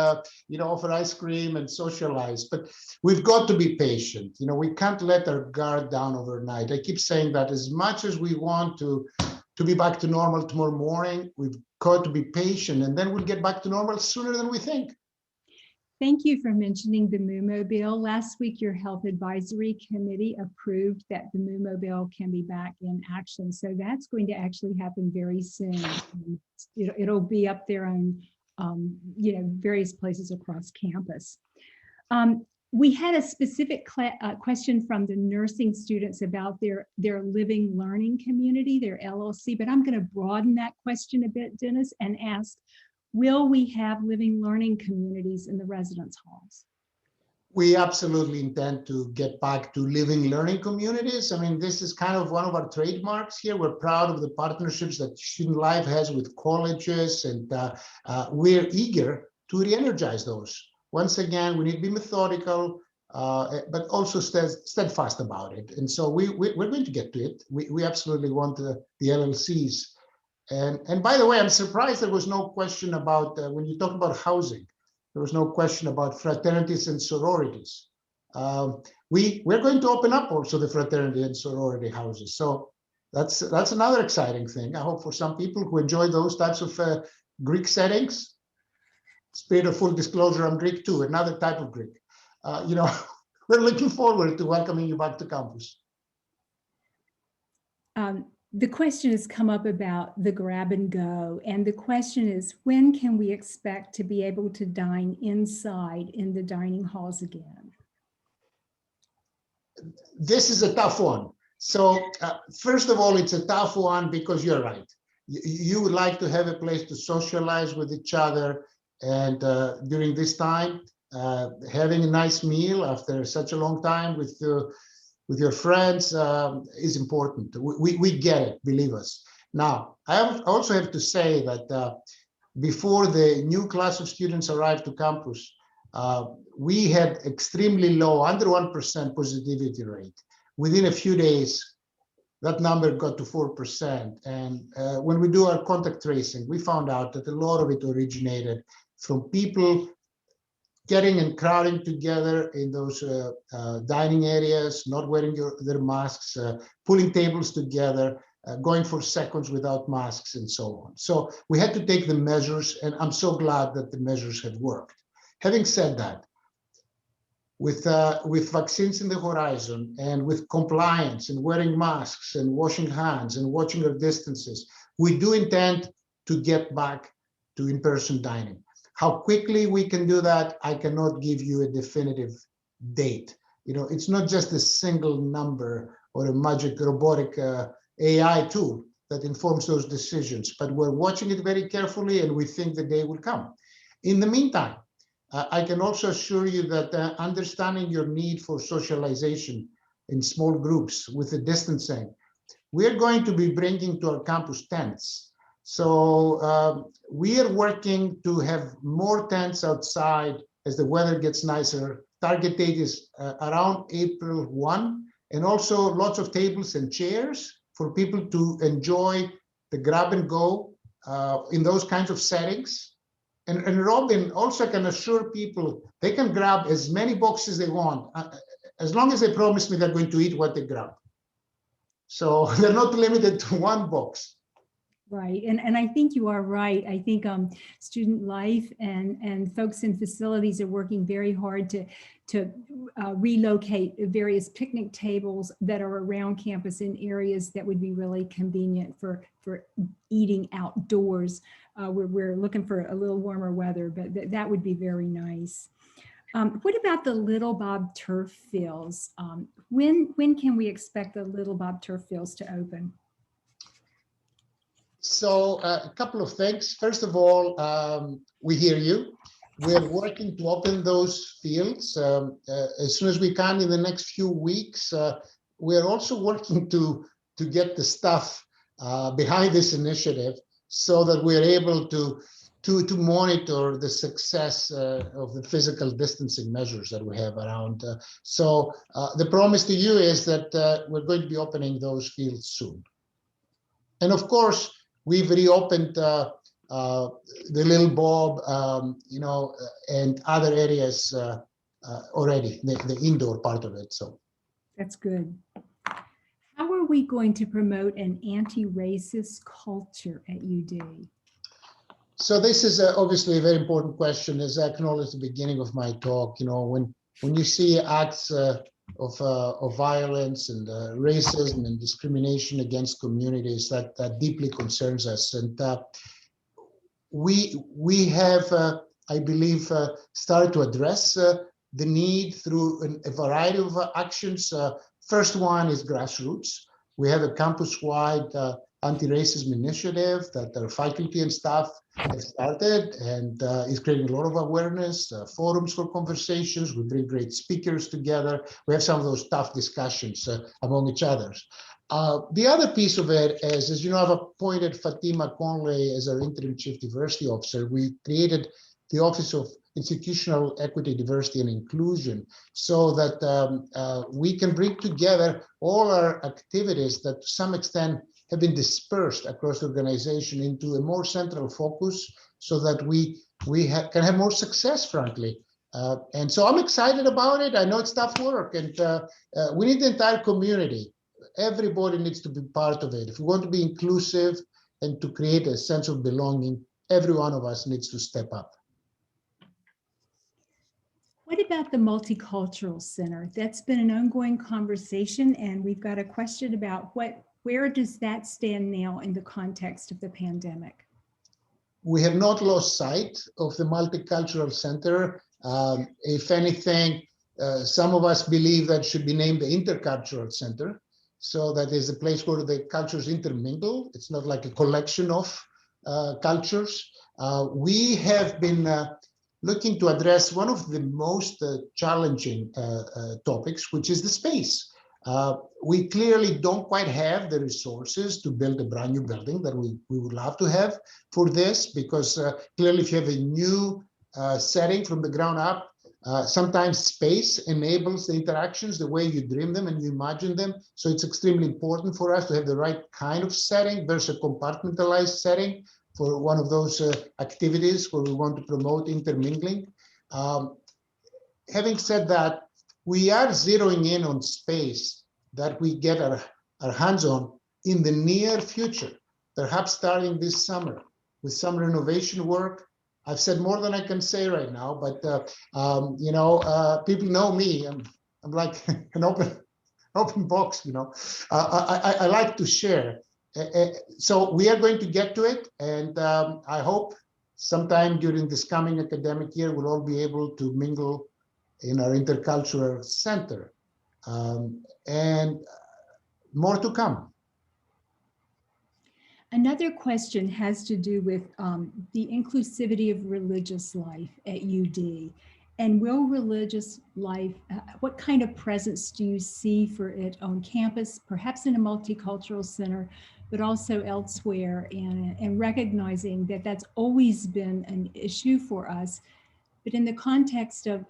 you know, offer ice cream and socialize. But we've got to be patient. You know, we can't let our guard down overnight. I keep saying that as much as we want to be back to normal tomorrow morning, we've got to be patient, and then we'll get back to normal sooner than we think. Thank you for mentioning the Moomobile. Last week, your Health Advisory Committee approved that the Moomobile can be back in action. So that's going to actually happen very soon. It'll be up there on, you know, various places across campus. We had a specific question from the nursing students about their living learning community, their LLC, but I'm going to broaden that question a bit, Dennis, and ask, will we have living learning communities in the residence halls? We absolutely intend to get back to living learning communities. I mean, this is kind of one of our trademarks here. We're proud of the partnerships that Student Life has with colleges, and we're eager to re-energize those. Once again, we need to be methodical, but also steadfast about it. And so we're going to get to it. We absolutely want the LLCs. And by the way, I'm surprised there was no question about, when you talk about housing, there was no question about fraternities and sororities. We're going to open up also the fraternity and sorority houses. So that's another exciting thing. I hope for some people who enjoy those types of Greek settings. Spirit of full disclosure, I'm Greek too, another type of Greek. You know, we're looking forward to welcoming you back to campus. The question has come up about the grab and go. And the question is, when can we expect to be able to dine inside in the dining halls again? This is a tough one. So first of all, it's a tough one because you're right. You would like to have a place to socialize with each other. And during this time, having a nice meal after such a long time with your friends is important. We get it, believe us. Now, I also have to say that before the new class of students arrived to campus, we had extremely low, under 1% positivity rate. Within a few days, that number got to 4%. And when we do our contact tracing, we found out that a lot of it originated from people getting and crowding together in those dining areas, not wearing their masks, pulling tables together, going for seconds without masks, and so on. So we had to take the measures, and I'm so glad that the measures have worked. Having said that, with vaccines in the horizon, and with compliance and wearing masks and washing hands and watching our distances, we do intend to get back to in-person dining. How quickly we can do that, I cannot give you a definitive date. You know, it's not just a single number or a magic robotic AI tool that informs those decisions, but we're watching it very carefully, and we think the day will come. In the meantime, I can also assure you that understanding your need for socialization in small groups with the distancing, we're going to be bringing to our campus tents. So we are working to have more tents outside as the weather gets nicer, target date is around April 1, and also lots of tables and chairs for people to enjoy the grab and go in those kinds of settings. And Robin also can assure people they can grab as many boxes they want, as long as they promise me they're going to eat what they grab. So they're not limited to one box. Right, and I think you are right. I think student life and folks in facilities are working very hard to relocate various picnic tables that are around campus in areas that would be really convenient for eating outdoors. We're looking for a little warmer weather, but that would be very nice. What about the Little Bob turf fields? When can we expect the Little Bob turf fields to open? So a couple of things. First of all, we hear you. We're working to open those fields as soon as we can in the next few weeks. We're also working to get the stuff behind this initiative so that we're able to monitor the success of the physical distancing measures that we have around. So the promise to you is that we're going to be opening those fields soon. And of course, we've reopened the Little Bob, and other areas already, the indoor part of it. So that's good. How are we going to promote an anti-racist culture at UD? So this is obviously a very important question. As I acknowledged at the beginning of my talk, when you see acts of violence and racism and discrimination against communities, that deeply concerns us. And we have, I believe, started to address the need through a variety of actions. First one is grassroots. We have a campus-wide anti-racism initiative that our faculty and staff have started, and is creating a lot of awareness, forums for conversations. We bring great speakers together. We have some of those tough discussions among each other. The other piece of it is, as you know, I've appointed Fatima Conley as our interim chief diversity officer. We created the Office of Institutional Equity, Diversity, and Inclusion so that we can bring together all our activities that to some extent have been dispersed across the organization into a more central focus so that we can have more success, frankly. And so I'm excited about it. I know it's tough work, and we need the entire community. Everybody needs to be part of it. If we want to be inclusive and to create a sense of belonging, every one of us needs to step up. What about the Multicultural Center? That's been an ongoing conversation, and we've got a question about where does that stand now in the context of the pandemic? We have not lost sight of the Multicultural Center. If anything, some of us believe that should be named the Intercultural Center. So that is a place where the cultures intermingle. It's not like a collection of cultures. We have been looking to address one of the most challenging topics, which is the space. We clearly don't quite have the resources to build a brand new building that we would love to have for this, because clearly if you have a new setting from the ground up, sometimes space enables the interactions the way you dream them and you imagine them. So it's extremely important for us to have the right kind of setting versus a compartmentalized setting for one of those activities where we want to promote intermingling. Having said that, we are zeroing in on space that we get our hands on in the near future, perhaps starting this summer with some renovation work. I've said more than I can say right now, but people know me. I'm like an open box, I like to share. So we are going to get to it, and I hope sometime during this coming academic year, we'll all be able to mingle in our Intercultural Center, and more to come. Another question has to do with the inclusivity of religious life at UD. And will religious life, what kind of presence do you see for it on campus, perhaps in a multicultural center, but also elsewhere, and recognizing that that's always been an issue for us, But in the context of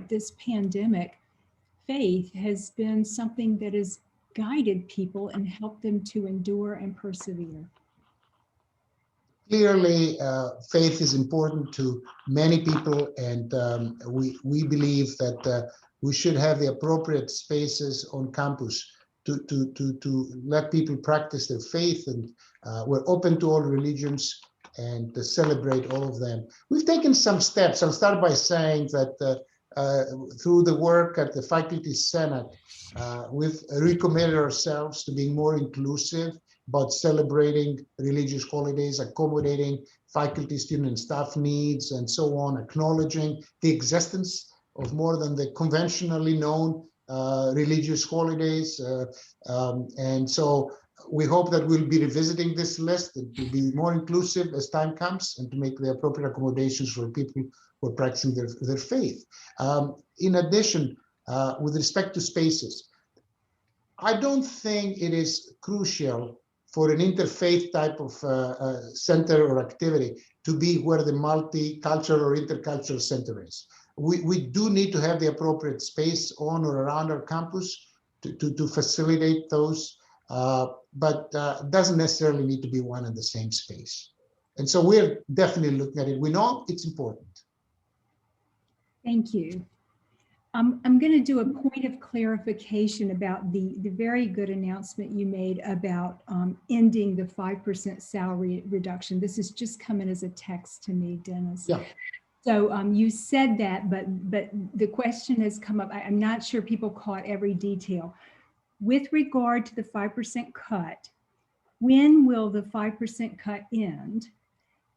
this pandemic, faith has been something that has guided people and helped them to endure and persevere. Clearly, faith is important to many people, and we believe that we should have the appropriate spaces on campus to let people practice their faith, and we're open to all religions and to celebrate all of them. We've taken some steps. I'll start by saying that through the work at the Faculty Senate, we've recommitted ourselves to being more inclusive about celebrating religious holidays, accommodating faculty, student, and staff needs, and so on, acknowledging the existence of more than the conventionally known religious holidays. And so we hope that we'll be revisiting this list and to be more inclusive as time comes and to make the appropriate accommodations for people who are practicing their faith. In addition, with respect to spaces, I don't think it is crucial for an interfaith type of center or activity to be where the multicultural or intercultural center is. We do need to have the appropriate space on or around our campus to facilitate those, but doesn't necessarily need to be one and the same space. And so we're definitely looking at it. We know it's important. Thank you. I'm going to do a point of clarification about the very good announcement you made about ending the 5% salary reduction. This has just come in as a text to me, Dennis. Yeah. So you said that, but the question has come up. I'm not sure people caught every detail. With regard to the 5% cut, when will the 5% cut end?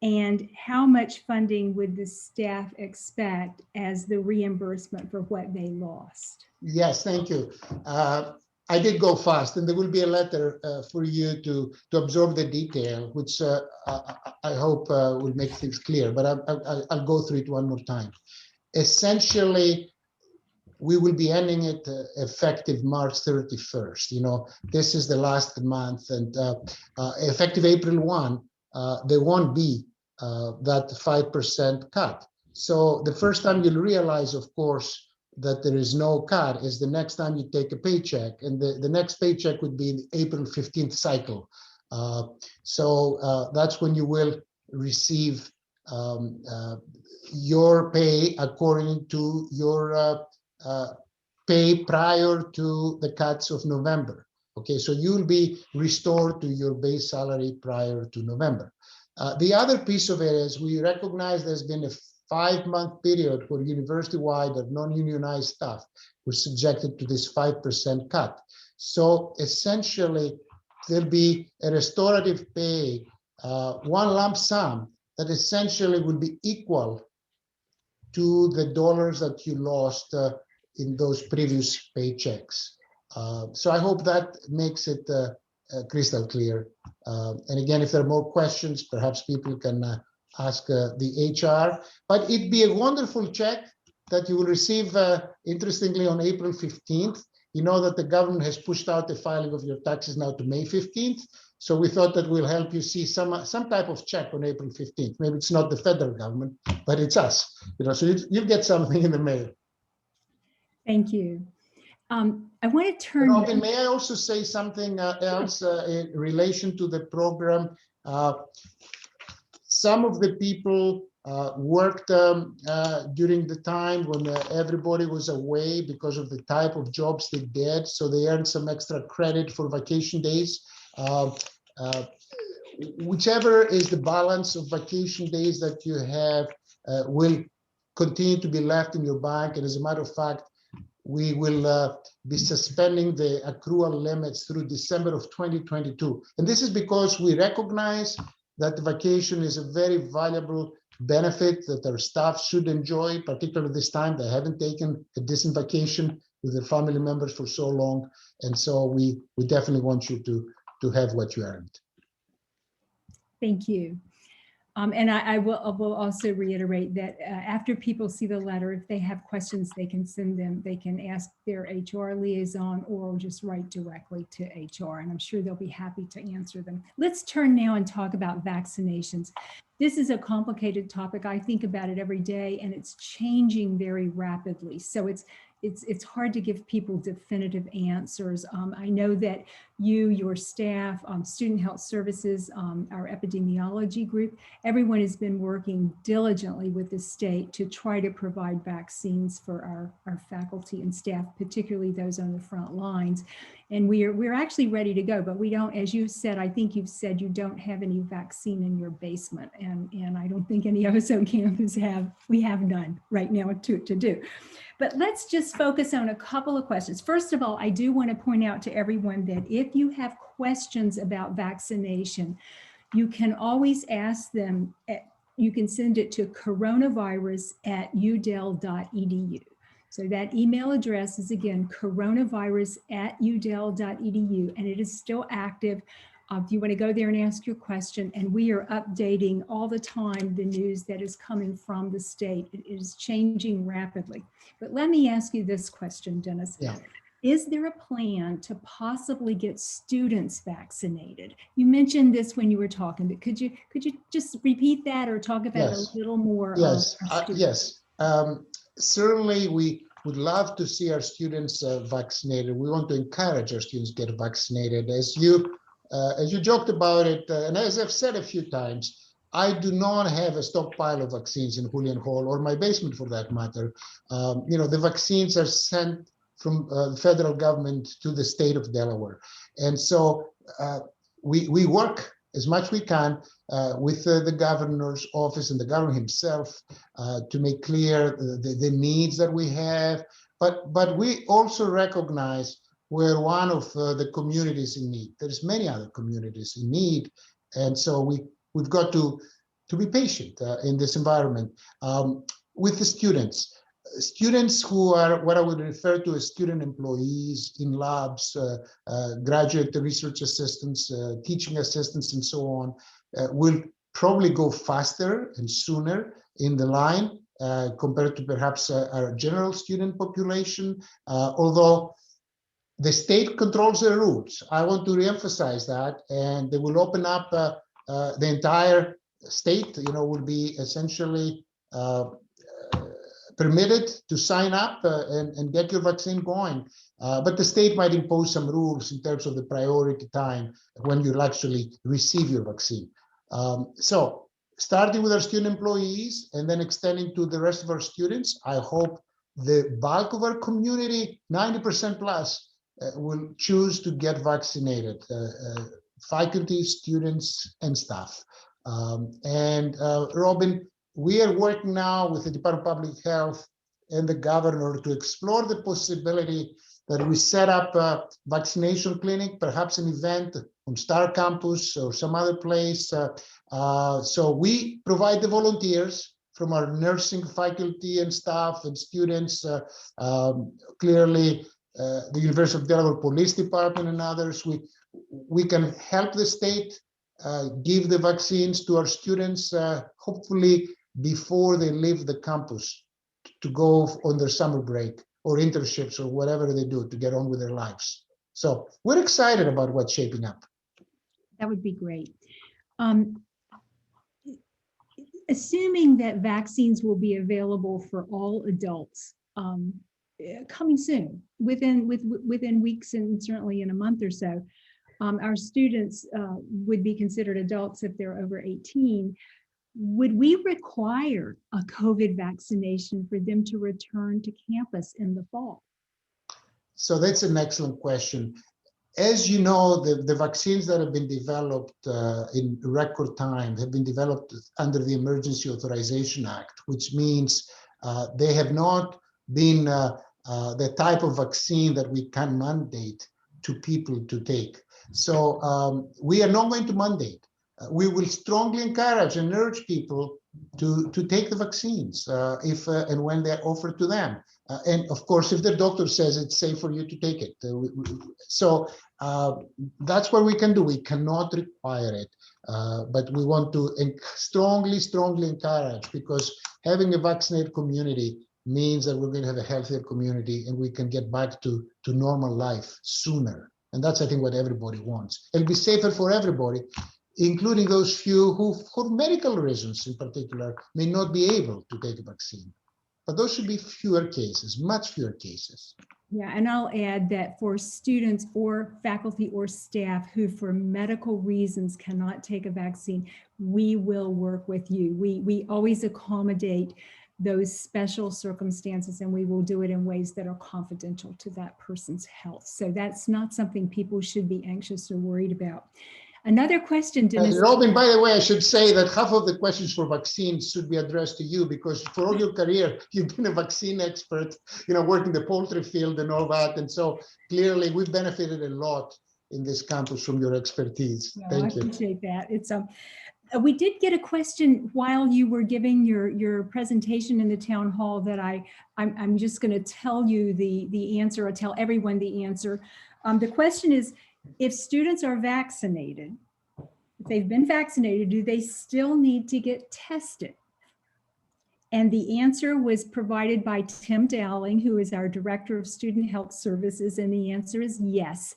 And how much funding would the staff expect as the reimbursement for what they lost? Yes, thank you. I did go fast, and there will be a letter for you to absorb the detail, which I hope will make things clear, but I'll go through it one more time. Essentially, we will be ending it effective March 31st. You know, this is the last month, and effective April 1, there won't be that 5% cut. So the first time you'll realize, of course, that there is no cut is the next time you take a paycheck, and the next paycheck would be the April 15th cycle. So that's when you will receive your pay according to your pay prior to the cuts of November. Okay, so you'll be restored to your base salary prior to November. The other piece of it is we recognize there's been a 5-month period where university-wide or non-unionized staff were subjected to this 5% cut. So essentially, there'll be a restorative pay, one lump sum that essentially will be equal to the dollars that you lost in those previous paychecks. So I hope that makes it crystal clear. And again, if there are more questions, perhaps people can ask the HR. But it'd be a wonderful check that you will receive, interestingly, on April 15th. You know that the government has pushed out the filing of your taxes now to May 15th. So we thought that we'll help you see some type of check on April 15th. Maybe it's not the federal government, but it's us. You know, so you'll get something in the mail. Thank you. I want to turn. Robin, may I also say something else in relation to the program? Some of the people worked during the time when everybody was away because of the type of jobs they did, so they earned some extra credit for vacation days. Whichever is the balance of vacation days that you have will continue to be left in your bank, and as a matter of fact, we will be suspending the accrual limits through December of 2022. And this is because we recognize that the vacation is a very valuable benefit that our staff should enjoy, particularly this time. They haven't taken a decent vacation with their family members for so long. And so we definitely want you to have what you earned. Thank you. And I will also reiterate that after people see the letter, if they have questions, they can send them, they can ask their HR liaison or just write directly to HR, and I'm sure they'll be happy to answer them. Let's turn now and talk about vaccinations. This is a complicated topic. I think about it every day, and it's changing very rapidly. So it's hard to give people definitive answers. I know that your staff, Student Health Services, our epidemiology group, everyone has been working diligently with the state to try to provide vaccines for our faculty and staff, particularly those on the front lines. And we're actually ready to go, but we don't, as you said, I think you've said you don't have any vaccine in your basement. And I don't think any of us on campus we have none right now to do. But let's just focus on a couple of questions. First of all, I do want to point out to everyone that if you have questions about vaccination, you can always ask them, you can send it to coronavirus@udel.edu. So that email address is again, coronavirus@udel.edu, and it is still active. If you want to go there and ask your question, and we are updating all the time the news that is coming from the state. It is changing rapidly. But let me ask you this question, Dennis. Yeah. Is there a plan to possibly get students vaccinated? You mentioned this when you were talking, but could you just repeat that or talk about it a little more? Yes, yes. Certainly, we would love to see our students vaccinated. We want to encourage our students to get vaccinated. As you joked about it, and as I've said a few times, I do not have a stockpile of vaccines in Julian Hall or my basement for that matter. The vaccines are sent from the federal government to the state of Delaware. And so we work as much we can with the governor's office and the governor himself to make clear the needs that we have. But we also recognize we're one of the communities in need. There's many other communities in need. And so we've got to be patient in this environment. With the students who are what I would refer to as student employees in labs, graduate research assistants, teaching assistants, and so on, will probably go faster and sooner in the line compared to perhaps our general student population, although the state controls the rules. I want to reemphasize that, and they will open up the entire state, will be essentially permitted to sign up and get your vaccine going. But the state might impose some rules in terms of the priority time when you'll actually receive your vaccine. So starting with our student employees and then extending to the rest of our students, I hope the bulk of our community, 90% plus, will choose to get vaccinated, faculty, students, and staff. Robin, we are working now with the Department of Public Health and the governor to explore the possibility that we set up a vaccination clinic, perhaps an event on Star Campus or some other place. So we provide the volunteers from our nursing faculty and staff and students, clearly the University of Delaware Police Department and others. We can help the state give the vaccines to our students, hopefully before they leave the campus to go on their summer break or internships or whatever they do to get on with their lives. So we're excited about what's shaping up. That would be great. Assuming that vaccines will be available for all adults coming soon, within weeks and certainly in a month or so, our students would be considered adults if they're over 18. Would we require a COVID vaccination for them to return to campus in the fall? So that's an excellent question. As you know, the vaccines that have been developed in record time have been developed under the Emergency Authorization Act, which means they have not been the type of vaccine that we can mandate to people to take. So we are not going to mandate. We will strongly encourage and urge people to take the vaccines if and when they're offered to them. And of course, if the doctor says it's safe for you to take it. So that's what we can do. We cannot require it, but we want to strongly encourage, because having a vaccinated community means that we're going to have a healthier community and we can get back to normal life sooner. And that's, I think, what everybody wants. It'll be safer for everybody, including those few who, for medical reasons in particular, may not be able to take a vaccine. But those should be fewer cases, much fewer cases. Yeah, and I'll add that for students or faculty or staff who for medical reasons cannot take a vaccine, we will work with you. We always accommodate those special circumstances, and we will do it in ways that are confidential to that person's health. So that's not something people should be anxious or worried about. Another question, Dennis. Robin, by the way, I should say that half of the questions for vaccines should be addressed to you, because for all your career, you've been a vaccine expert, working the poultry field and all that. And so clearly we've benefited a lot in this campus from your expertise. Well, Thank you. I appreciate that. It's we did get a question while you were giving your presentation in the town hall that I'm just going to tell you the answer, or tell everyone the answer. The question is, if students are vaccinated, if they've been vaccinated, do they still need to get tested? And the answer was provided by Tim Dowling, who is our Director of Student Health Services. And the answer is yes,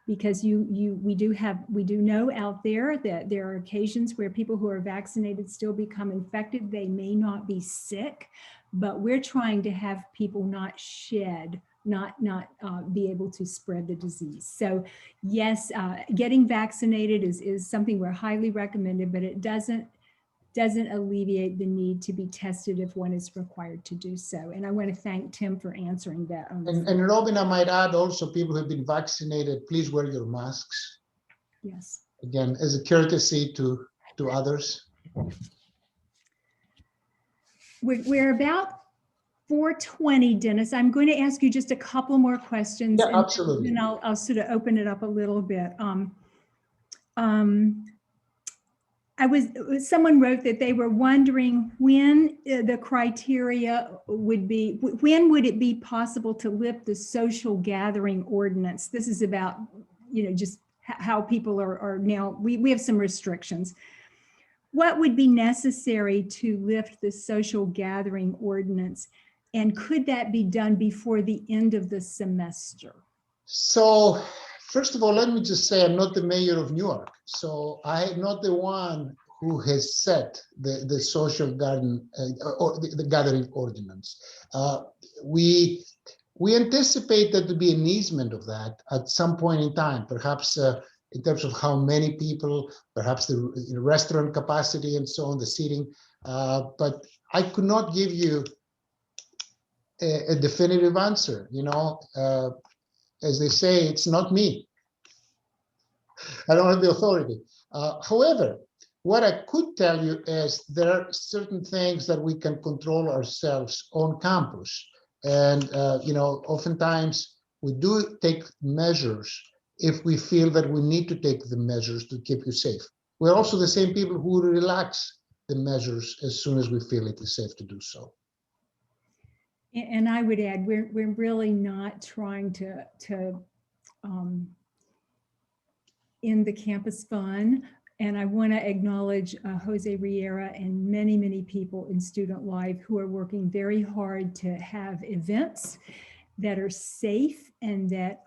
because we do know out there that there are occasions where people who are vaccinated still become infected. They may not be sick, but we're trying to have people not shed, not be able to spread the disease. So yes, getting vaccinated is something we're highly recommended, but it doesn't alleviate the need to be tested if one is required to do so. And I want to thank Tim for answering that. And Robin, I might add also, people who have been vaccinated, please wear your masks. Yes. Again, as a courtesy to others. We're about 4:20, Dennis. I'm going to ask you just a couple more questions. Yeah, absolutely. And I'll sort of open it up a little bit. Someone wrote that they were wondering when the criteria would be, when would it be possible to lift the social gathering ordinance? This is about, just how people are now, we have some restrictions. What would be necessary to lift the social gathering ordinance? And could that be done before the end of the semester? So, first of all, let me just say I'm not the mayor of Newark. So I'm not the one who has set the social garden or the gathering ordinance. We anticipate that to be an easement of that at some point in time, perhaps in terms of how many people, perhaps the restaurant capacity and so on, the seating. But I could not give you a definitive answer. As they say, it's not me. I don't have the authority. However, what I could tell you is there are certain things that we can control ourselves on campus. And, oftentimes we do take measures if we feel that we need to take the measures to keep you safe. We're also the same people who relax the measures as soon as we feel it is safe to do so. And I would add, we're really not trying to end the campus fun. And I want to acknowledge Jose Riera and many, many people in student life who are working very hard to have events that are safe and that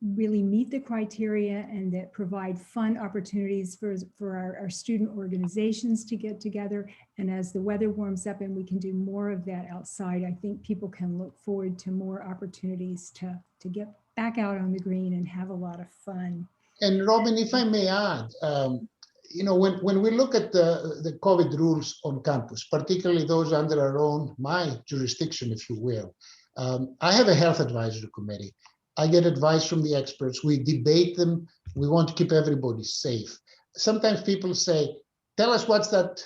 really meet the criteria and that provide fun opportunities for our student organizations to get together. And as the weather warms up and we can do more of that outside, I think people can look forward to more opportunities to get back out on the green and have a lot of fun. And Robin, if I may add, when we look at the COVID rules on campus, particularly those under my jurisdiction, if you will, I have a health advisory committee. I get advice from the experts. We debate them. We want to keep everybody safe. Sometimes people say, tell us what's that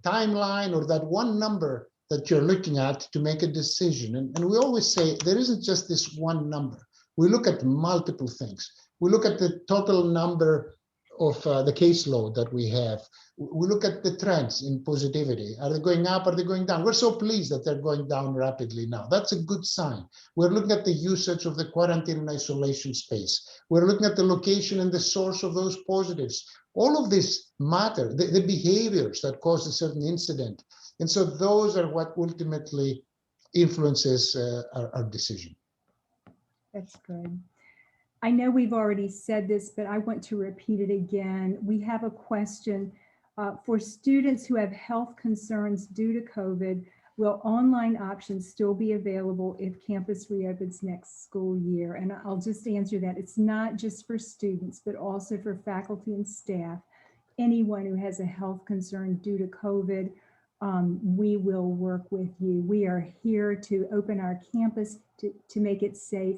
timeline or that one number that you're looking at to make a decision. And we always say there isn't just this one number. We look at multiple things. We look at the total number the caseload that we have. We look at the trends in positivity. Are they going up? Are they going down? We're so pleased that they're going down rapidly now. That's a good sign. We're looking at the usage of the quarantine and isolation space. We're looking at the location and the source of those positives. All of this matter, the behaviors that cause a certain incident. And so those are what ultimately influences our decision. That's good. I know we've already said this, but I want to repeat it again. We have a question for students who have health concerns due to COVID. Will online options still be available if campus reopens next school year? And I'll just answer that. It's not just for students, but also for faculty and staff. Anyone who has a health concern due to COVID, we will work with you. We are here to open our campus to make it safe,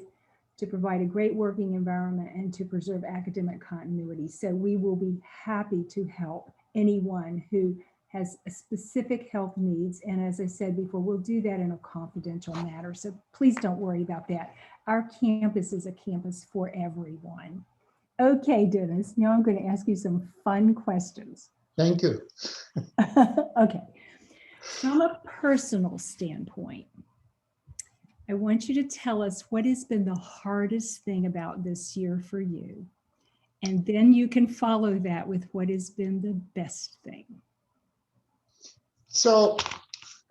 to provide a great working environment, and to preserve academic continuity. So we will be happy to help anyone who has a specific health needs. And as I said before, we'll do that in a confidential manner. So please don't worry about that. Our campus is a campus for everyone. Okay, Dennis, now I'm going to ask you some fun questions. Thank you. Okay. From a personal standpoint, I want you to tell us what has been the hardest thing about this year for you. And then you can follow that with what has been the best thing. So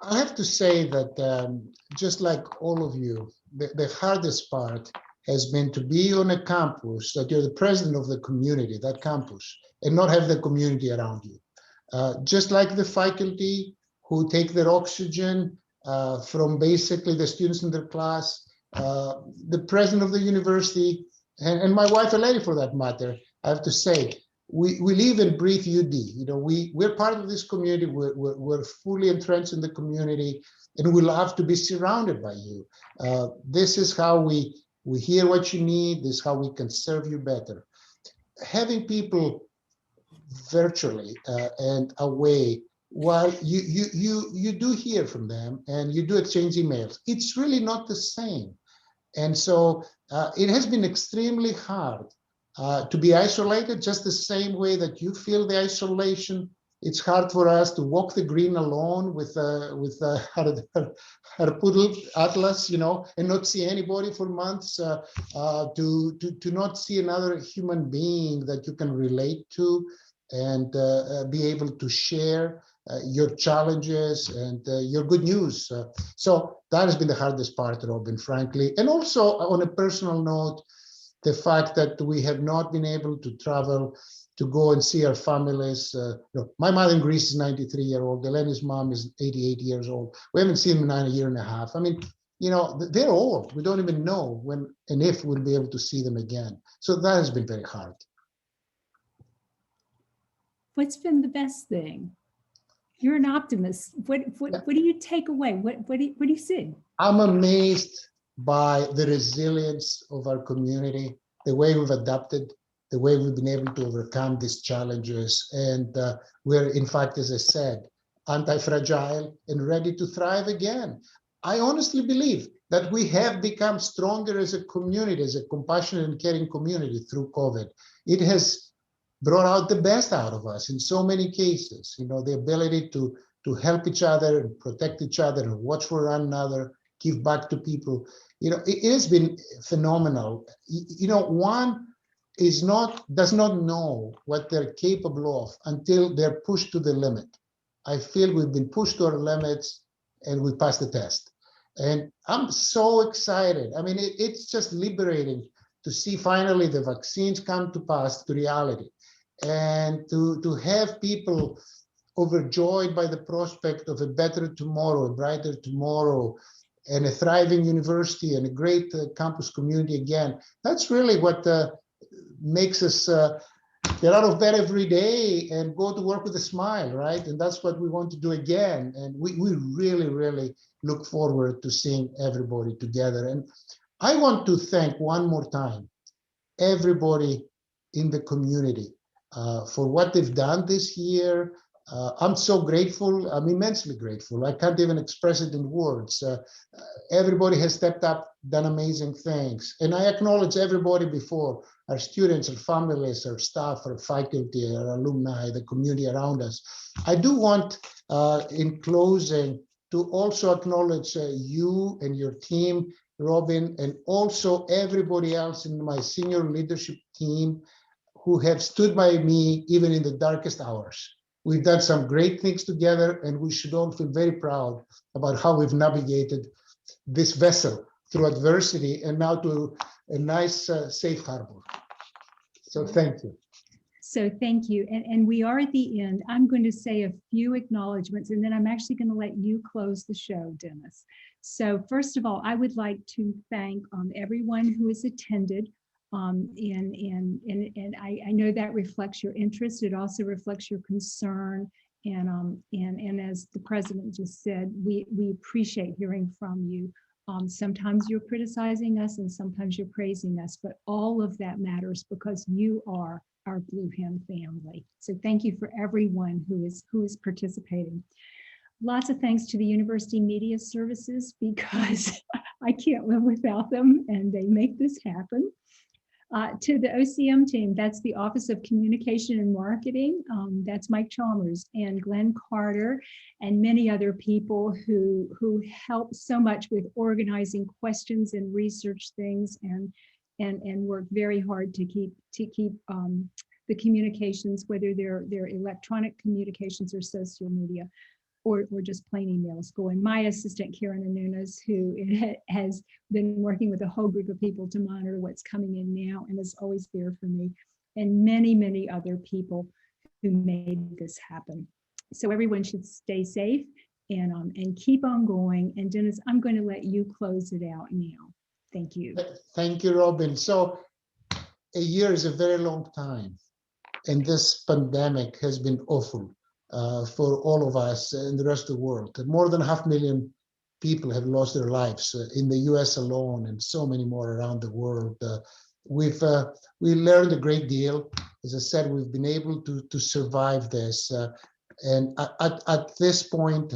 I have to say that just like all of you, the hardest part has been to be on a campus that you're the president of the community, that campus, and not have the community around you. Just like the faculty who take their oxygen from basically the students in their class, the president of the university, and my wife, a lady for that matter, I have to say, we live and breathe UD. You know, we're part of this community. We're fully entrenched in the community, and we love to be surrounded by you. This is how we hear what you need. This is how we can serve you better. Having people virtually and away, while you do hear from them and you do exchange emails, it's really not the same. And so it has been extremely hard to be isolated, just the same way that you feel the isolation. It's hard for us to walk the green alone with our poodle Atlas, you know, and not see anybody for months, to not see another human being that you can relate to and be able to share your challenges and your good news. So that has been the hardest part, Robin, frankly. And also on a personal note, the fact that we have not been able to travel to go and see our families. My mother in Greece is 93-year-old. Elena's mom is 88 years old. We haven't seen them in a year and a half. I mean, you know, they're old. We don't even know when and if we'll be able to see them again. So that has been very hard. What's been the best thing? You're an optimist. What do you take away? What do you see? I'm amazed by the resilience of our community, the way we've adapted, the way we've been able to overcome these challenges. And we're, in fact, as I said, anti-fragile and ready to thrive again. I honestly believe that we have become stronger as a community, as a compassionate and caring community through COVID. It has brought out the best out of us in so many cases, you know, the ability to help each other and protect each other and watch for one another, give back to people. You know, it has been phenomenal. You know, one does not know what they're capable of until they're pushed to the limit. I feel we've been pushed to our limits and we passed the test. And I'm so excited. I mean, it's just liberating to see finally the vaccines come to pass, to reality, and to have people overjoyed by the prospect of a better tomorrow, a brighter tomorrow, and a thriving university and a great campus community again. That's really what makes us get out of bed every day and go to work with a smile, right? And that's what we want to do again. And we really, really look forward to seeing everybody together. And I want to thank one more time everybody in the community for what they've done this year, I'm so grateful. I'm immensely grateful. I can't even express it in words. Everybody has stepped up, done amazing things. And I acknowledge everybody before, our students, our families, our staff, our faculty, our alumni, the community around us. I do want, in closing, to also acknowledge you and your team, Robin, and also everybody else in my senior leadership team who have stood by me even in the darkest hours. We've done some great things together, and we should all feel very proud about how we've navigated this vessel through adversity and now to a nice, safe harbor. So thank you. So thank you. And we are at the end. I'm going to say a few acknowledgements, and then I'm actually going to let you close the show, Dennis. So first of all, I would like to thank everyone who has attended. And I know that reflects your interest. It also reflects your concern. And as the president just said, we appreciate hearing from you. Sometimes you're criticizing us and sometimes you're praising us, but all of that matters because you are our Blue Hen family. So thank you for everyone who is participating. Lots of thanks to the University Media Services because I can't live without them and they make this happen. To the OCM team, that's the Office of Communication and Marketing. That's Mike Chalmers and Glenn Carter and many other people who help so much with organizing questions and research things and work very hard to keep the communications, whether they're electronic communications or social media, or just plain emails going. My assistant, Karen Anunas, who has been working with a whole group of people to monitor what's coming in now and is always there for me, and many, many other people who made this happen. So everyone should stay safe and keep on going. And Dennis, I'm going to let you close it out now. Thank you. Thank you, Robin. So a year is a very long time, and this pandemic has been awful. For all of us in the rest of the world. More than 500,000 people have lost their lives in the US alone, and so many more around the world. We learned a great deal. As I said, we've been able to survive this. And at this point,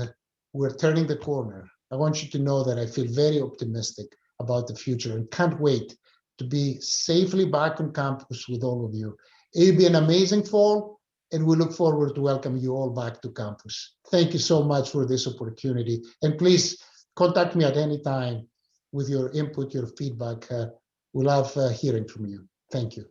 we're turning the corner. I want you to know that I feel very optimistic about the future and can't wait to be safely back on campus with all of you. It'll be an amazing fall, and we look forward to welcome you all back to campus. Thank you so much for this opportunity. And please contact me at any time with your input, your feedback. We love hearing from you. Thank you.